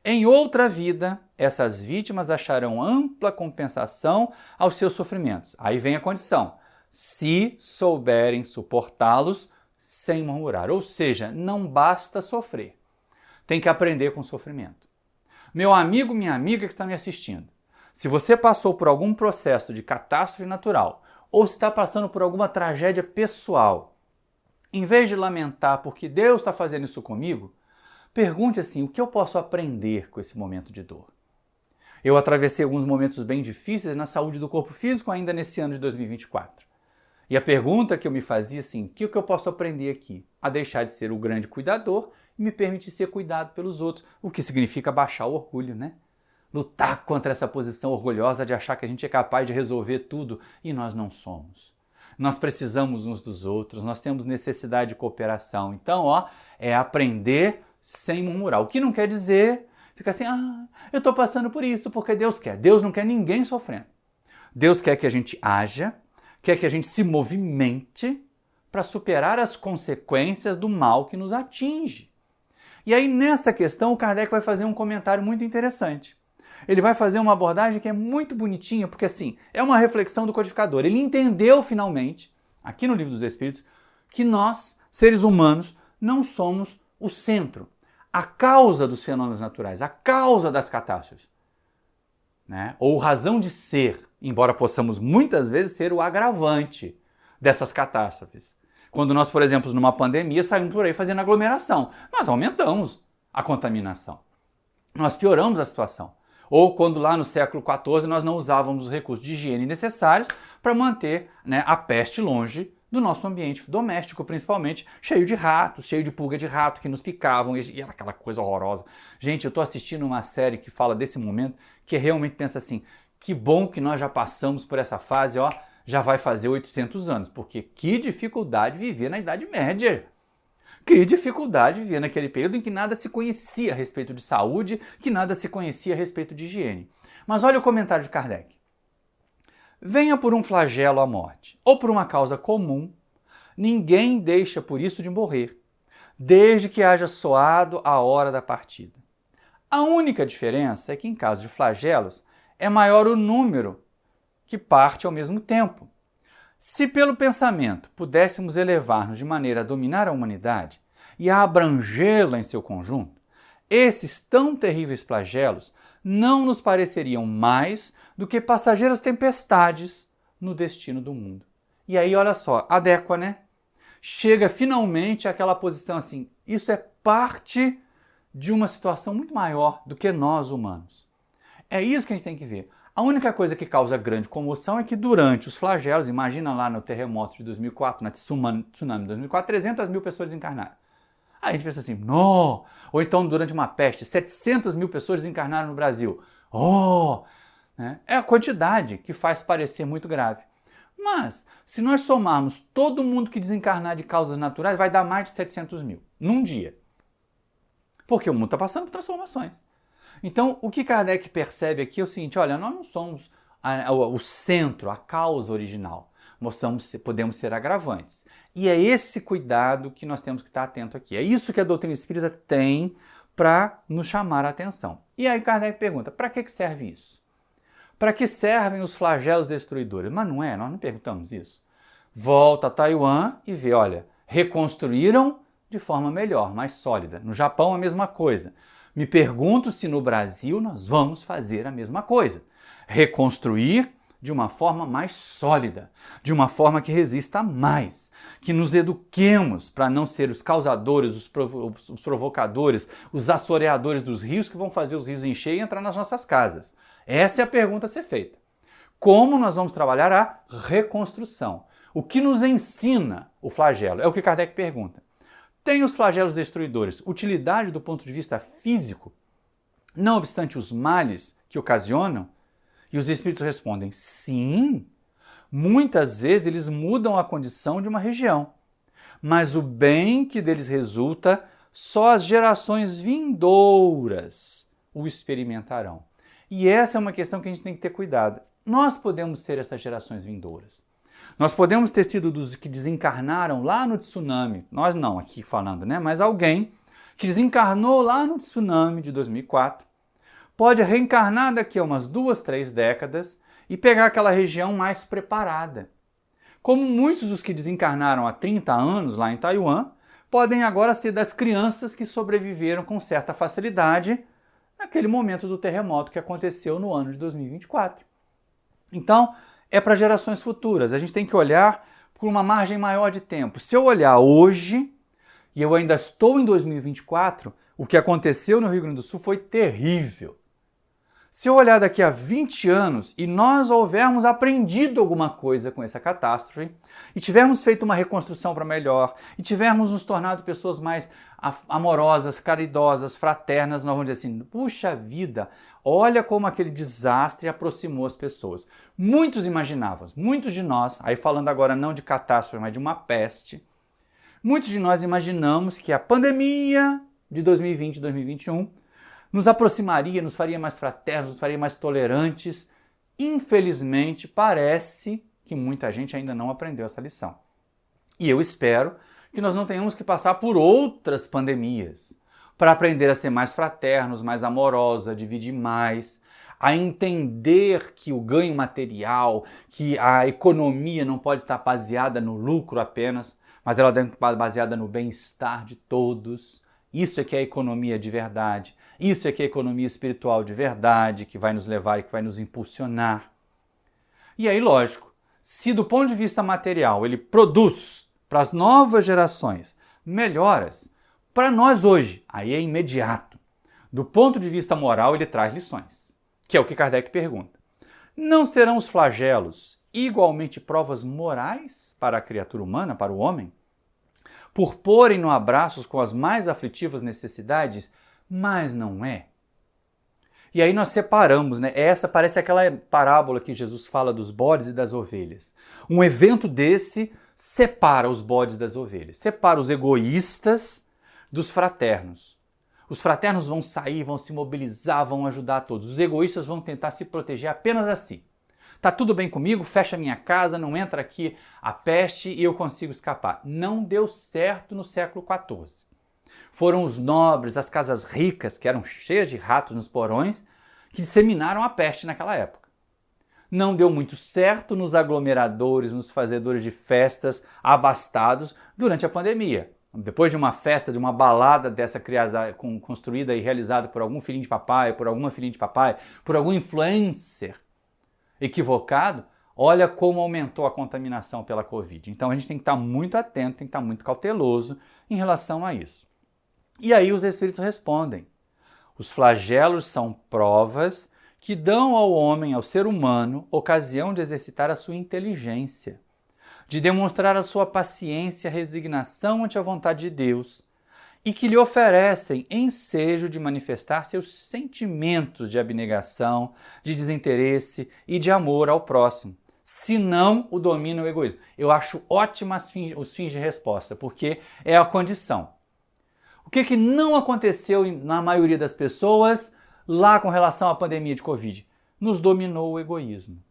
Speaker 3: Em outra vida, essas vítimas acharão ampla compensação aos seus sofrimentos. Aí vem a condição. Se souberem suportá-los sem murmurar. Ou seja, não basta sofrer. Tem que aprender com o sofrimento. Meu amigo, minha amiga que está me assistindo, se você passou por algum processo de catástrofe natural ou está passando por alguma tragédia pessoal, em vez de lamentar porque Deus está fazendo isso comigo, pergunte assim, o que eu posso aprender com esse momento de dor? Eu atravessei alguns momentos bem difíceis na saúde do corpo físico ainda nesse ano de 2024. E a pergunta que eu me fazia assim, o que eu posso aprender aqui? A deixar de ser o grande cuidador e me permitir ser cuidado pelos outros, o que significa baixar o orgulho, né? Lutar contra essa posição orgulhosa de achar que a gente é capaz de resolver tudo e nós não somos. Nós precisamos uns dos outros, nós temos necessidade de cooperação. Então, é aprender sem murmurar. O que não quer dizer, fica assim, eu estou passando por isso porque Deus quer. Deus não quer ninguém sofrendo. Deus quer que a gente haja, quer que a gente se movimente para superar as consequências do mal que nos atinge. E aí, nessa questão, o Kardec vai fazer um comentário muito interessante. Ele vai fazer uma abordagem que é muito bonitinha, porque assim, é uma reflexão do codificador. Ele entendeu finalmente, aqui no Livro dos Espíritos, que nós, seres humanos, não somos o centro, a causa dos fenômenos naturais, a causa das catástrofes, né? Ou razão de ser, embora possamos muitas vezes ser o agravante dessas catástrofes. Quando nós, por exemplo, numa pandemia, saímos por aí fazendo aglomeração, nós aumentamos a contaminação, nós pioramos a situação. Ou quando lá no século XIV nós não usávamos os recursos de higiene necessários para manter a peste longe do nosso ambiente doméstico, principalmente, cheio de ratos, cheio de pulga de rato que nos picavam, e era aquela coisa horrorosa. Gente, eu estou assistindo uma série que fala desse momento, que realmente pensa assim, que bom que nós já passamos por essa fase, ó, já vai fazer 800 anos, porque que dificuldade viver na Idade Média. Que dificuldade viver naquele período em que nada se conhecia a respeito de saúde, que nada se conhecia a respeito de higiene. Mas olha o comentário de Kardec. Venha por um flagelo a morte, ou por uma causa comum, ninguém deixa por isso de morrer, desde que haja soado a hora da partida. A única diferença é que em caso de flagelos é maior o número que parte ao mesmo tempo. Se pelo pensamento pudéssemos elevar-nos de maneira a dominar a humanidade e a abrangê-la em seu conjunto, esses tão terríveis flagelos não nos pareceriam mais do que passageiras tempestades no destino do mundo. E aí, olha só, adequa, né? Chega finalmente àquela posição assim, isso é parte de uma situação muito maior do que nós humanos. É isso que a gente tem que ver. A única coisa que causa grande comoção é que durante os flagelos, imagina lá no terremoto de 2004, na tsunami de 2004, 300 mil pessoas desencarnaram. Aí a gente pensa assim, não! Ou então durante uma peste, 700 mil pessoas desencarnaram no Brasil. Oh! Né? É a quantidade que faz parecer muito grave. Mas, se nós somarmos todo mundo que desencarnar de causas naturais, vai dar mais de 700 mil, num dia. Porque o mundo está passando por transformações. Então, o que Kardec percebe aqui é o seguinte, olha, nós não somos o centro, a causa original. Nós podemos ser agravantes. E é esse cuidado que nós temos que estar atento aqui. É isso que a doutrina espírita tem para nos chamar a atenção. E aí Kardec pergunta, para que serve isso? Para que servem os flagelos destruidores? Mas não é, nós não perguntamos isso. Volta a Taiwan e vê, olha, reconstruíram de forma melhor, mais sólida. No Japão a mesma coisa. Me pergunto se no Brasil nós vamos fazer a mesma coisa. Reconstruir de uma forma mais sólida, de uma forma que resista mais, que nos eduquemos para não ser os causadores, os provocadores, os assoreadores dos rios que vão fazer os rios encher e entrar nas nossas casas. Essa é a pergunta a ser feita. Como nós vamos trabalhar a reconstrução? O que nos ensina o flagelo? É o que Kardec pergunta. Tem os flagelos destruidores utilidade do ponto de vista físico, não obstante os males que ocasionam? E os espíritos respondem, sim, muitas vezes eles mudam a condição de uma região, mas o bem que deles resulta, só as gerações vindouras o experimentarão. E essa é uma questão que a gente tem que ter cuidado. Nós podemos ser essas gerações vindouras. Nós podemos ter sido dos que desencarnaram lá no tsunami, nós não aqui falando, né? Mas alguém que desencarnou lá no tsunami de 2004, pode reencarnar daqui a umas 2, 3 décadas e pegar aquela região mais preparada. Como muitos dos que desencarnaram há 30 anos lá em Taiwan, podem agora ser das crianças que sobreviveram com certa facilidade naquele momento do terremoto que aconteceu no ano de 2024. Então, é para gerações futuras. A gente tem que olhar por uma margem maior de tempo. Se eu olhar hoje, e eu ainda estou em 2024, o que aconteceu no Rio Grande do Sul foi terrível. Se eu olhar daqui a 20 anos e nós houvermos aprendido alguma coisa com essa catástrofe, e tivermos feito uma reconstrução para melhor, e tivermos nos tornado pessoas mais amorosas, caridosas, fraternas, nós vamos dizer assim, puxa vida, olha como aquele desastre aproximou as pessoas. Muitos imaginavam, muitos de nós, aí falando agora não de catástrofe, mas de uma peste, muitos de nós imaginamos que a pandemia de 2020 e 2021 nos aproximaria, nos faria mais fraternos, nos faria mais tolerantes. Infelizmente, parece que muita gente ainda não aprendeu essa lição. E eu espero que nós não tenhamos que passar por outras pandemias para aprender a ser mais fraternos, mais amorosos, a dividir mais, a entender que o ganho material, que a economia não pode estar baseada no lucro apenas, mas ela deve estar baseada no bem-estar de todos. Isso é que é a economia de verdade. Isso é que é a economia espiritual de verdade, que vai nos levar e que vai nos impulsionar. E aí, lógico, se do ponto de vista material ele produz para as novas gerações melhoras, para nós hoje, aí é imediato. Do ponto de vista moral, ele traz lições, que é o que Kardec pergunta. Não serão os flagelos igualmente provas morais para a criatura humana, para o homem, por porem-no a braços com as mais aflitivas necessidades, mas não é. E aí nós separamos, né? Essa parece aquela parábola que Jesus fala dos bodes e das ovelhas. Um evento desse separa os bodes das ovelhas, separa os egoístas dos fraternos. Os fraternos vão sair, vão se mobilizar, vão ajudar todos. Os egoístas vão tentar se proteger apenas a si. Tá tudo bem comigo, fecha minha casa, não entra aqui a peste e eu consigo escapar. Não deu certo no século XIV. Foram os nobres, as casas ricas, que eram cheias de ratos nos porões, que disseminaram a peste naquela época. Não deu muito certo nos aglomeradores, nos fazedores de festas abastados durante a pandemia. Depois de uma festa, de uma balada dessa criada, construída e realizada por algum filhinho de papai, por alguma filhinha de papai, por algum influencer equivocado, olha como aumentou a contaminação pela Covid. Então a gente tem que estar muito atento, tem que estar muito cauteloso em relação a isso. E aí os Espíritos respondem. Os flagelos são provas que dão ao homem, ao ser humano, ocasião de exercitar a sua inteligência, de demonstrar a sua paciência, resignação ante a vontade de Deus, e que lhe oferecem ensejo de manifestar seus sentimentos de abnegação, de desinteresse e de amor ao próximo, se não o domina o egoísmo. Eu acho ótimas os fins de resposta, porque é a condição. O que não aconteceu na maioria das pessoas lá com relação à pandemia de Covid? Nos dominou o egoísmo.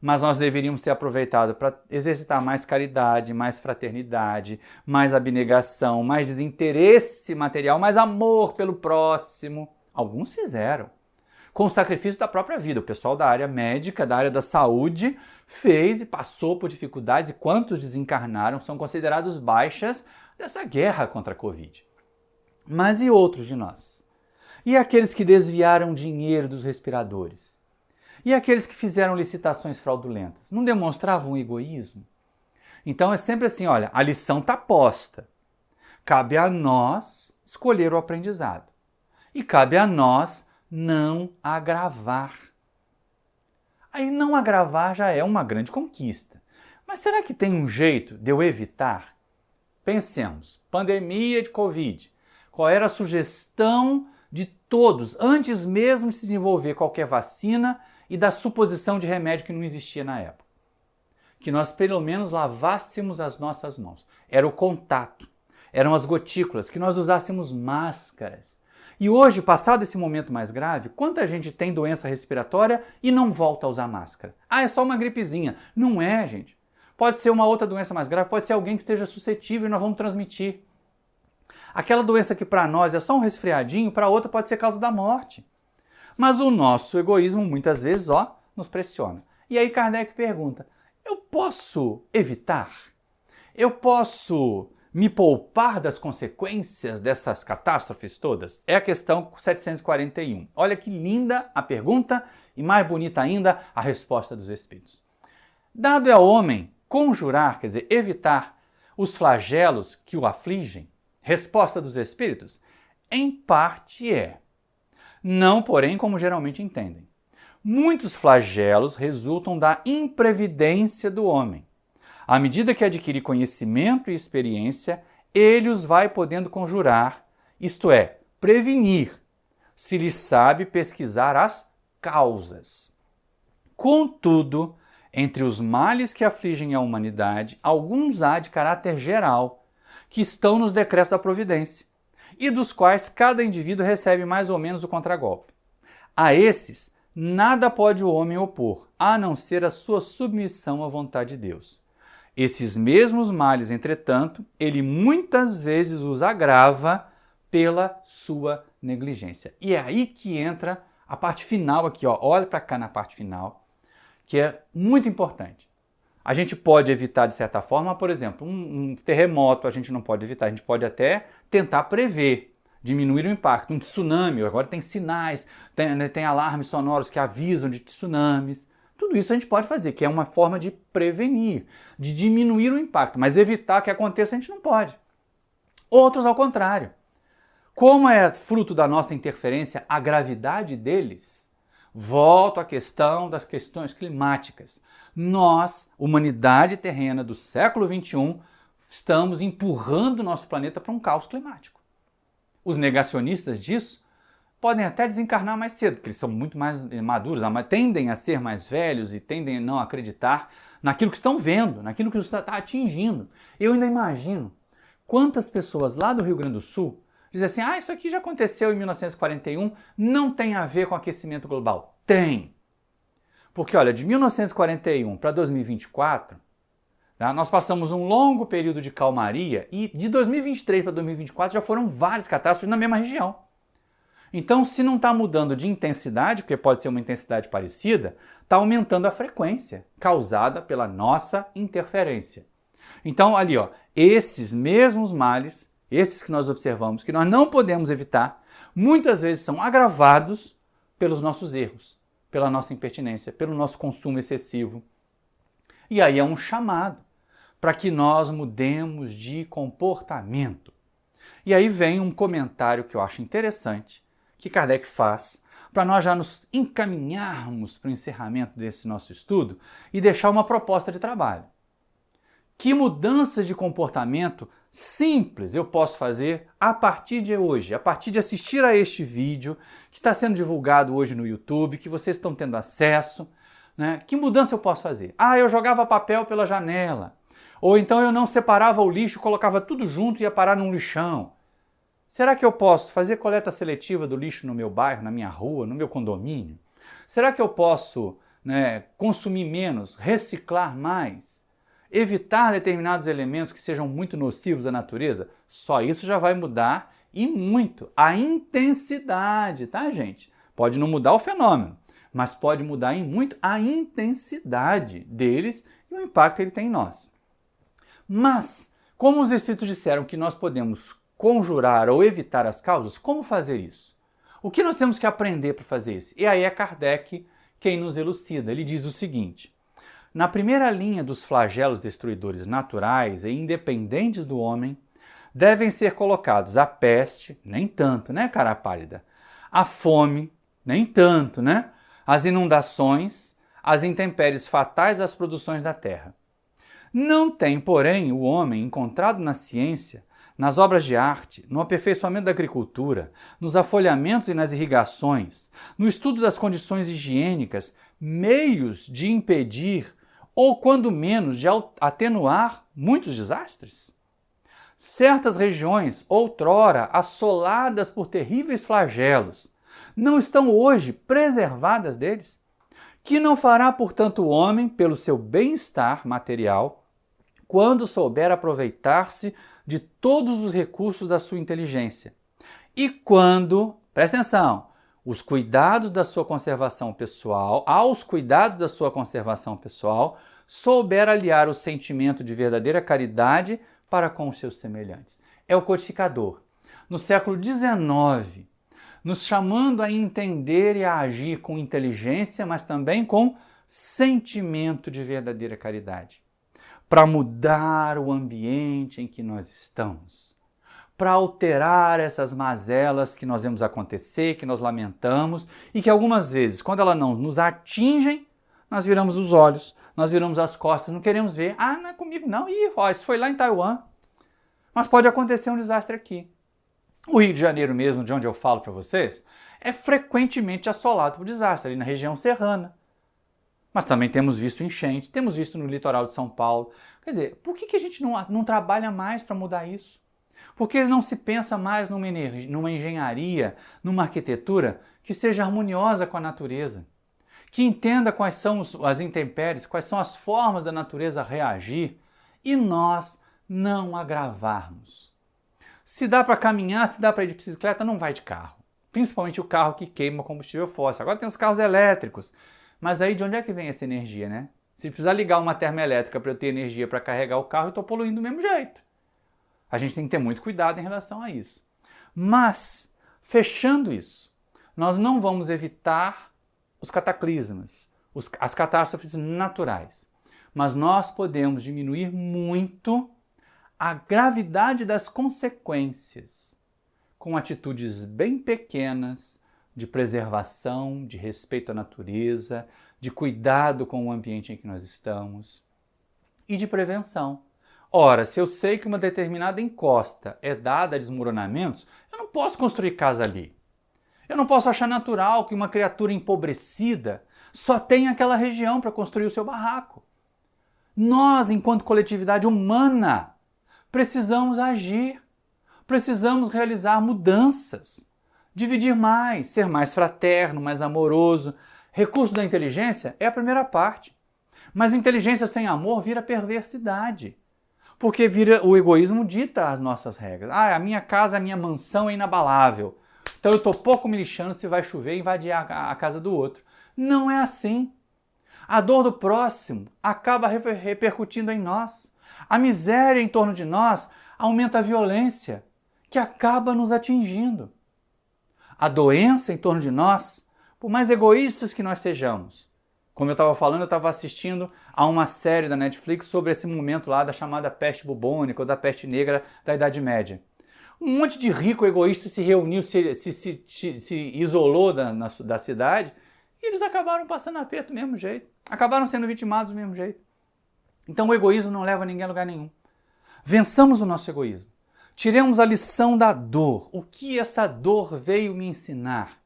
Speaker 3: Mas nós deveríamos ter aproveitado para exercitar mais caridade, mais fraternidade, mais abnegação, mais desinteresse material, mais amor pelo próximo. Alguns fizeram, com o sacrifício da própria vida. O pessoal da área médica, da área da saúde, fez e passou por dificuldades, e quantos desencarnaram são considerados baixas dessa guerra contra a Covid. Mas e outros de nós? E aqueles que desviaram dinheiro dos respiradores? E aqueles que fizeram licitações fraudulentas? Não demonstravam egoísmo? Então é sempre assim, olha, a lição está posta. Cabe a nós escolher o aprendizado. E cabe a nós não agravar. Aí não agravar já é uma grande conquista. Mas será que tem um jeito de eu evitar? Pensemos, pandemia de Covid. Qual era a sugestão de todos, antes mesmo de se desenvolver qualquer vacina e da suposição de remédio que não existia na época? Que nós pelo menos lavássemos as nossas mãos. Era o contato, eram as gotículas, que nós usássemos máscaras. E hoje, passado esse momento mais grave, quanta gente tem doença respiratória e não volta a usar máscara? Ah, é só uma gripezinha. Não é, gente. Pode ser uma outra doença mais grave, pode ser alguém que esteja suscetível e nós vamos transmitir. Aquela doença que para nós é só um resfriadinho, para outra pode ser causa da morte. Mas o nosso egoísmo muitas vezes, nos pressiona. E aí Kardec pergunta, eu posso evitar? Eu posso me poupar das consequências dessas catástrofes todas? É a questão 741. Olha que linda a pergunta e mais bonita ainda a resposta dos Espíritos. Dado é ao homem conjurar, quer dizer, evitar os flagelos que o afligem, resposta dos Espíritos, em parte é. Não, porém, como geralmente entendem. Muitos flagelos resultam da imprevidência do homem. À medida que adquire conhecimento e experiência, ele os vai podendo conjurar, isto é, prevenir, se lhe sabe pesquisar as causas. Contudo, entre os males que afligem a humanidade, alguns há de caráter geral, que estão nos decretos da providência, e dos quais cada indivíduo recebe mais ou menos o contragolpe. A esses, nada pode o homem opor, a não ser a sua submissão à vontade de Deus. Esses mesmos males, entretanto, ele muitas vezes os agrava pela sua negligência. E é aí que entra a parte final aqui, olha para cá na parte final, que é muito importante. A gente pode evitar, de certa forma, por exemplo, um terremoto a gente não pode evitar, a gente pode até tentar prever, diminuir o impacto. Um tsunami, agora tem sinais, tem alarmes sonoros que avisam de tsunamis. Tudo isso a gente pode fazer, que é uma forma de prevenir, de diminuir o impacto, mas evitar que aconteça a gente não pode. Outros ao contrário. Como é fruto da nossa interferência a gravidade deles, volto à questão das questões climáticas. Nós, humanidade terrena do século XXI, estamos empurrando o nosso planeta para um caos climático. Os negacionistas disso podem até desencarnar mais cedo, porque eles são muito mais maduros, tendem a ser mais velhos e tendem a não acreditar naquilo que estão vendo, naquilo que está atingindo. Eu ainda imagino quantas pessoas lá do Rio Grande do Sul dizem assim, isso aqui já aconteceu em 1941, não tem a ver com aquecimento global. Tem! Porque, olha, de 1941 para 2024, nós passamos um longo período de calmaria e de 2023 para 2024 já foram várias catástrofes na mesma região. Então, se não está mudando de intensidade, porque pode ser uma intensidade parecida, está aumentando a frequência causada pela nossa interferência. Então, ali, esses mesmos males, esses que nós observamos, que nós não podemos evitar, muitas vezes são agravados pelos nossos erros, pela nossa impertinência, pelo nosso consumo excessivo. E aí é um chamado para que nós mudemos de comportamento. E aí vem um comentário que eu acho interessante, que Kardec faz, para nós já nos encaminharmos para o encerramento desse nosso estudo e deixar uma proposta de trabalho. Que mudança de comportamento simples eu posso fazer a partir de hoje, a partir de assistir a este vídeo que está sendo divulgado hoje no YouTube, que vocês estão tendo acesso, né? Que mudança eu posso fazer? Eu jogava papel pela janela, ou então eu não separava o lixo, colocava tudo junto e ia parar num lixão. Será que eu posso fazer coleta seletiva do lixo no meu bairro, na minha rua, no meu condomínio? Será que eu posso, consumir menos, reciclar mais? Evitar determinados elementos que sejam muito nocivos à natureza? Só isso já vai mudar e muito a intensidade, tá, gente? Pode não mudar o fenômeno, mas pode mudar em muito a intensidade deles e o impacto que ele tem em nós. Mas, como os Espíritos disseram que nós podemos conjurar ou evitar as causas, como fazer isso? O que nós temos que aprender para fazer isso? E aí é Kardec quem nos elucida. Ele diz o seguinte: na primeira linha dos flagelos destruidores naturais e independentes do homem, devem ser colocados a peste, nem tanto, né, cara pálida? A fome, nem tanto, né? As inundações, as intempéries fatais às produções da terra. Não tem, porém, o homem encontrado na ciência, nas obras de arte, no aperfeiçoamento da agricultura, nos afolhamentos e nas irrigações, no estudo das condições higiênicas, meios de impedir ou, quando menos, de atenuar muitos desastres? Certas regiões, outrora assoladas por terríveis flagelos, não estão hoje preservadas deles? Que não fará, portanto, o homem pelo seu bem-estar material, quando souber aproveitar-se de todos os recursos da sua inteligência? E quando, presta atenção, aos cuidados da sua conservação pessoal, souber aliar o sentimento de verdadeira caridade para com os seus semelhantes. É o codificador, no século XIX, nos chamando a entender e a agir com inteligência, mas também com sentimento de verdadeira caridade, para mudar o ambiente em que nós estamos, para alterar essas mazelas que nós vemos acontecer, que nós lamentamos e que algumas vezes, quando elas não nos atingem, nós viramos os olhos, nós viramos as costas, não queremos ver. Não é comigo não, isso foi lá em Taiwan. Mas pode acontecer um desastre aqui. O Rio de Janeiro mesmo, de onde eu falo para vocês, é frequentemente assolado por desastre, ali na região serrana. Mas também temos visto enchentes, temos visto no litoral de São Paulo. Quer dizer, por que a gente não trabalha mais para mudar isso? Por que não se pensa mais numa engenharia, numa arquitetura que seja harmoniosa com a natureza? Que entenda quais são as intempéries, quais são as formas da natureza reagir e nós não agravarmos. Se dá para caminhar, se dá para ir de bicicleta, não vai de carro. Principalmente o carro que queima combustível fóssil. Agora tem os carros elétricos. Mas aí de onde é que vem essa energia, né? Se precisar ligar uma termoelétrica para eu ter energia para carregar o carro, eu estou poluindo do mesmo jeito. A gente tem que ter muito cuidado em relação a isso. Mas, fechando isso, nós não vamos evitar os cataclismas, as catástrofes naturais. Mas nós podemos diminuir muito a gravidade das consequências com atitudes bem pequenas de preservação, de respeito à natureza, de cuidado com o ambiente em que nós estamos e de prevenção. Ora, se eu sei que uma determinada encosta é dada a desmoronamentos, eu não posso construir casa ali. Eu não posso achar natural que uma criatura empobrecida só tenha aquela região para construir o seu barraco. Nós, enquanto coletividade humana, precisamos agir, precisamos realizar mudanças, dividir mais, ser mais fraterno, mais amoroso. Recurso da inteligência é a primeira parte, mas inteligência sem amor vira perversidade. Porque o egoísmo dita as nossas regras. A minha casa, a minha mansão é inabalável. Então eu estou pouco me lixando se vai chover e invadir a casa do outro. Não é assim. A dor do próximo acaba repercutindo em nós. A miséria em torno de nós aumenta a violência, que acaba nos atingindo. A doença em torno de nós, por mais egoístas que nós sejamos. Como eu estava falando, eu estava assistindo a uma série da Netflix sobre esse momento lá da chamada peste bubônica ou da peste negra da Idade Média. Um monte de rico egoísta se reuniu, se isolou da cidade e eles acabaram passando aperto do mesmo jeito. Acabaram sendo vitimados do mesmo jeito. Então o egoísmo não leva ninguém a lugar nenhum. Vençamos o nosso egoísmo. Tiremos a lição da dor. O que essa dor veio me ensinar?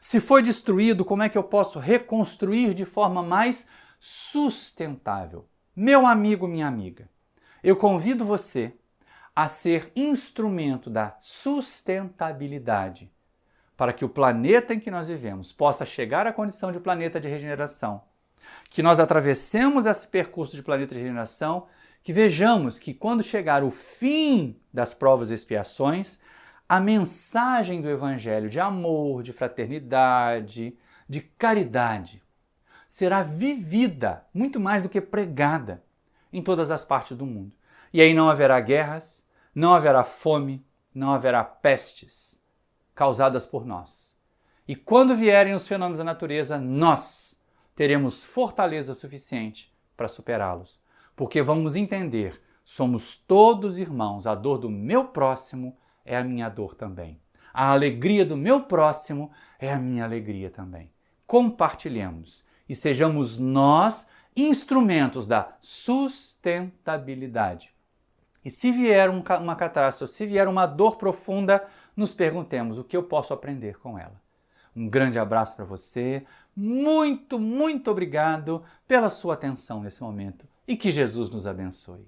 Speaker 3: Se foi destruído, como é que eu posso reconstruir de forma mais sustentável? Meu amigo, minha amiga, eu convido você a ser instrumento da sustentabilidade para que o planeta em que nós vivemos possa chegar à condição de planeta de regeneração, que nós atravessemos esse percurso de planeta de regeneração, que vejamos que quando chegar o fim das provas e expiações, a mensagem do Evangelho de amor, de fraternidade, de caridade será vivida muito mais do que pregada em todas as partes do mundo. E aí não haverá guerras, não haverá fome, não haverá pestes causadas por nós. E quando vierem os fenômenos da natureza, nós teremos fortaleza suficiente para superá-los. Porque vamos entender, somos todos irmãos, a dor do meu próximo é a minha dor também. A alegria do meu próximo é a minha alegria também. Compartilhemos e sejamos nós instrumentos da sustentabilidade. E se vier uma catástrofe, se vier uma dor profunda, nos perguntemos o que eu posso aprender com ela. Um grande abraço para você, muito, muito obrigado pela sua atenção nesse momento e que Jesus nos abençoe.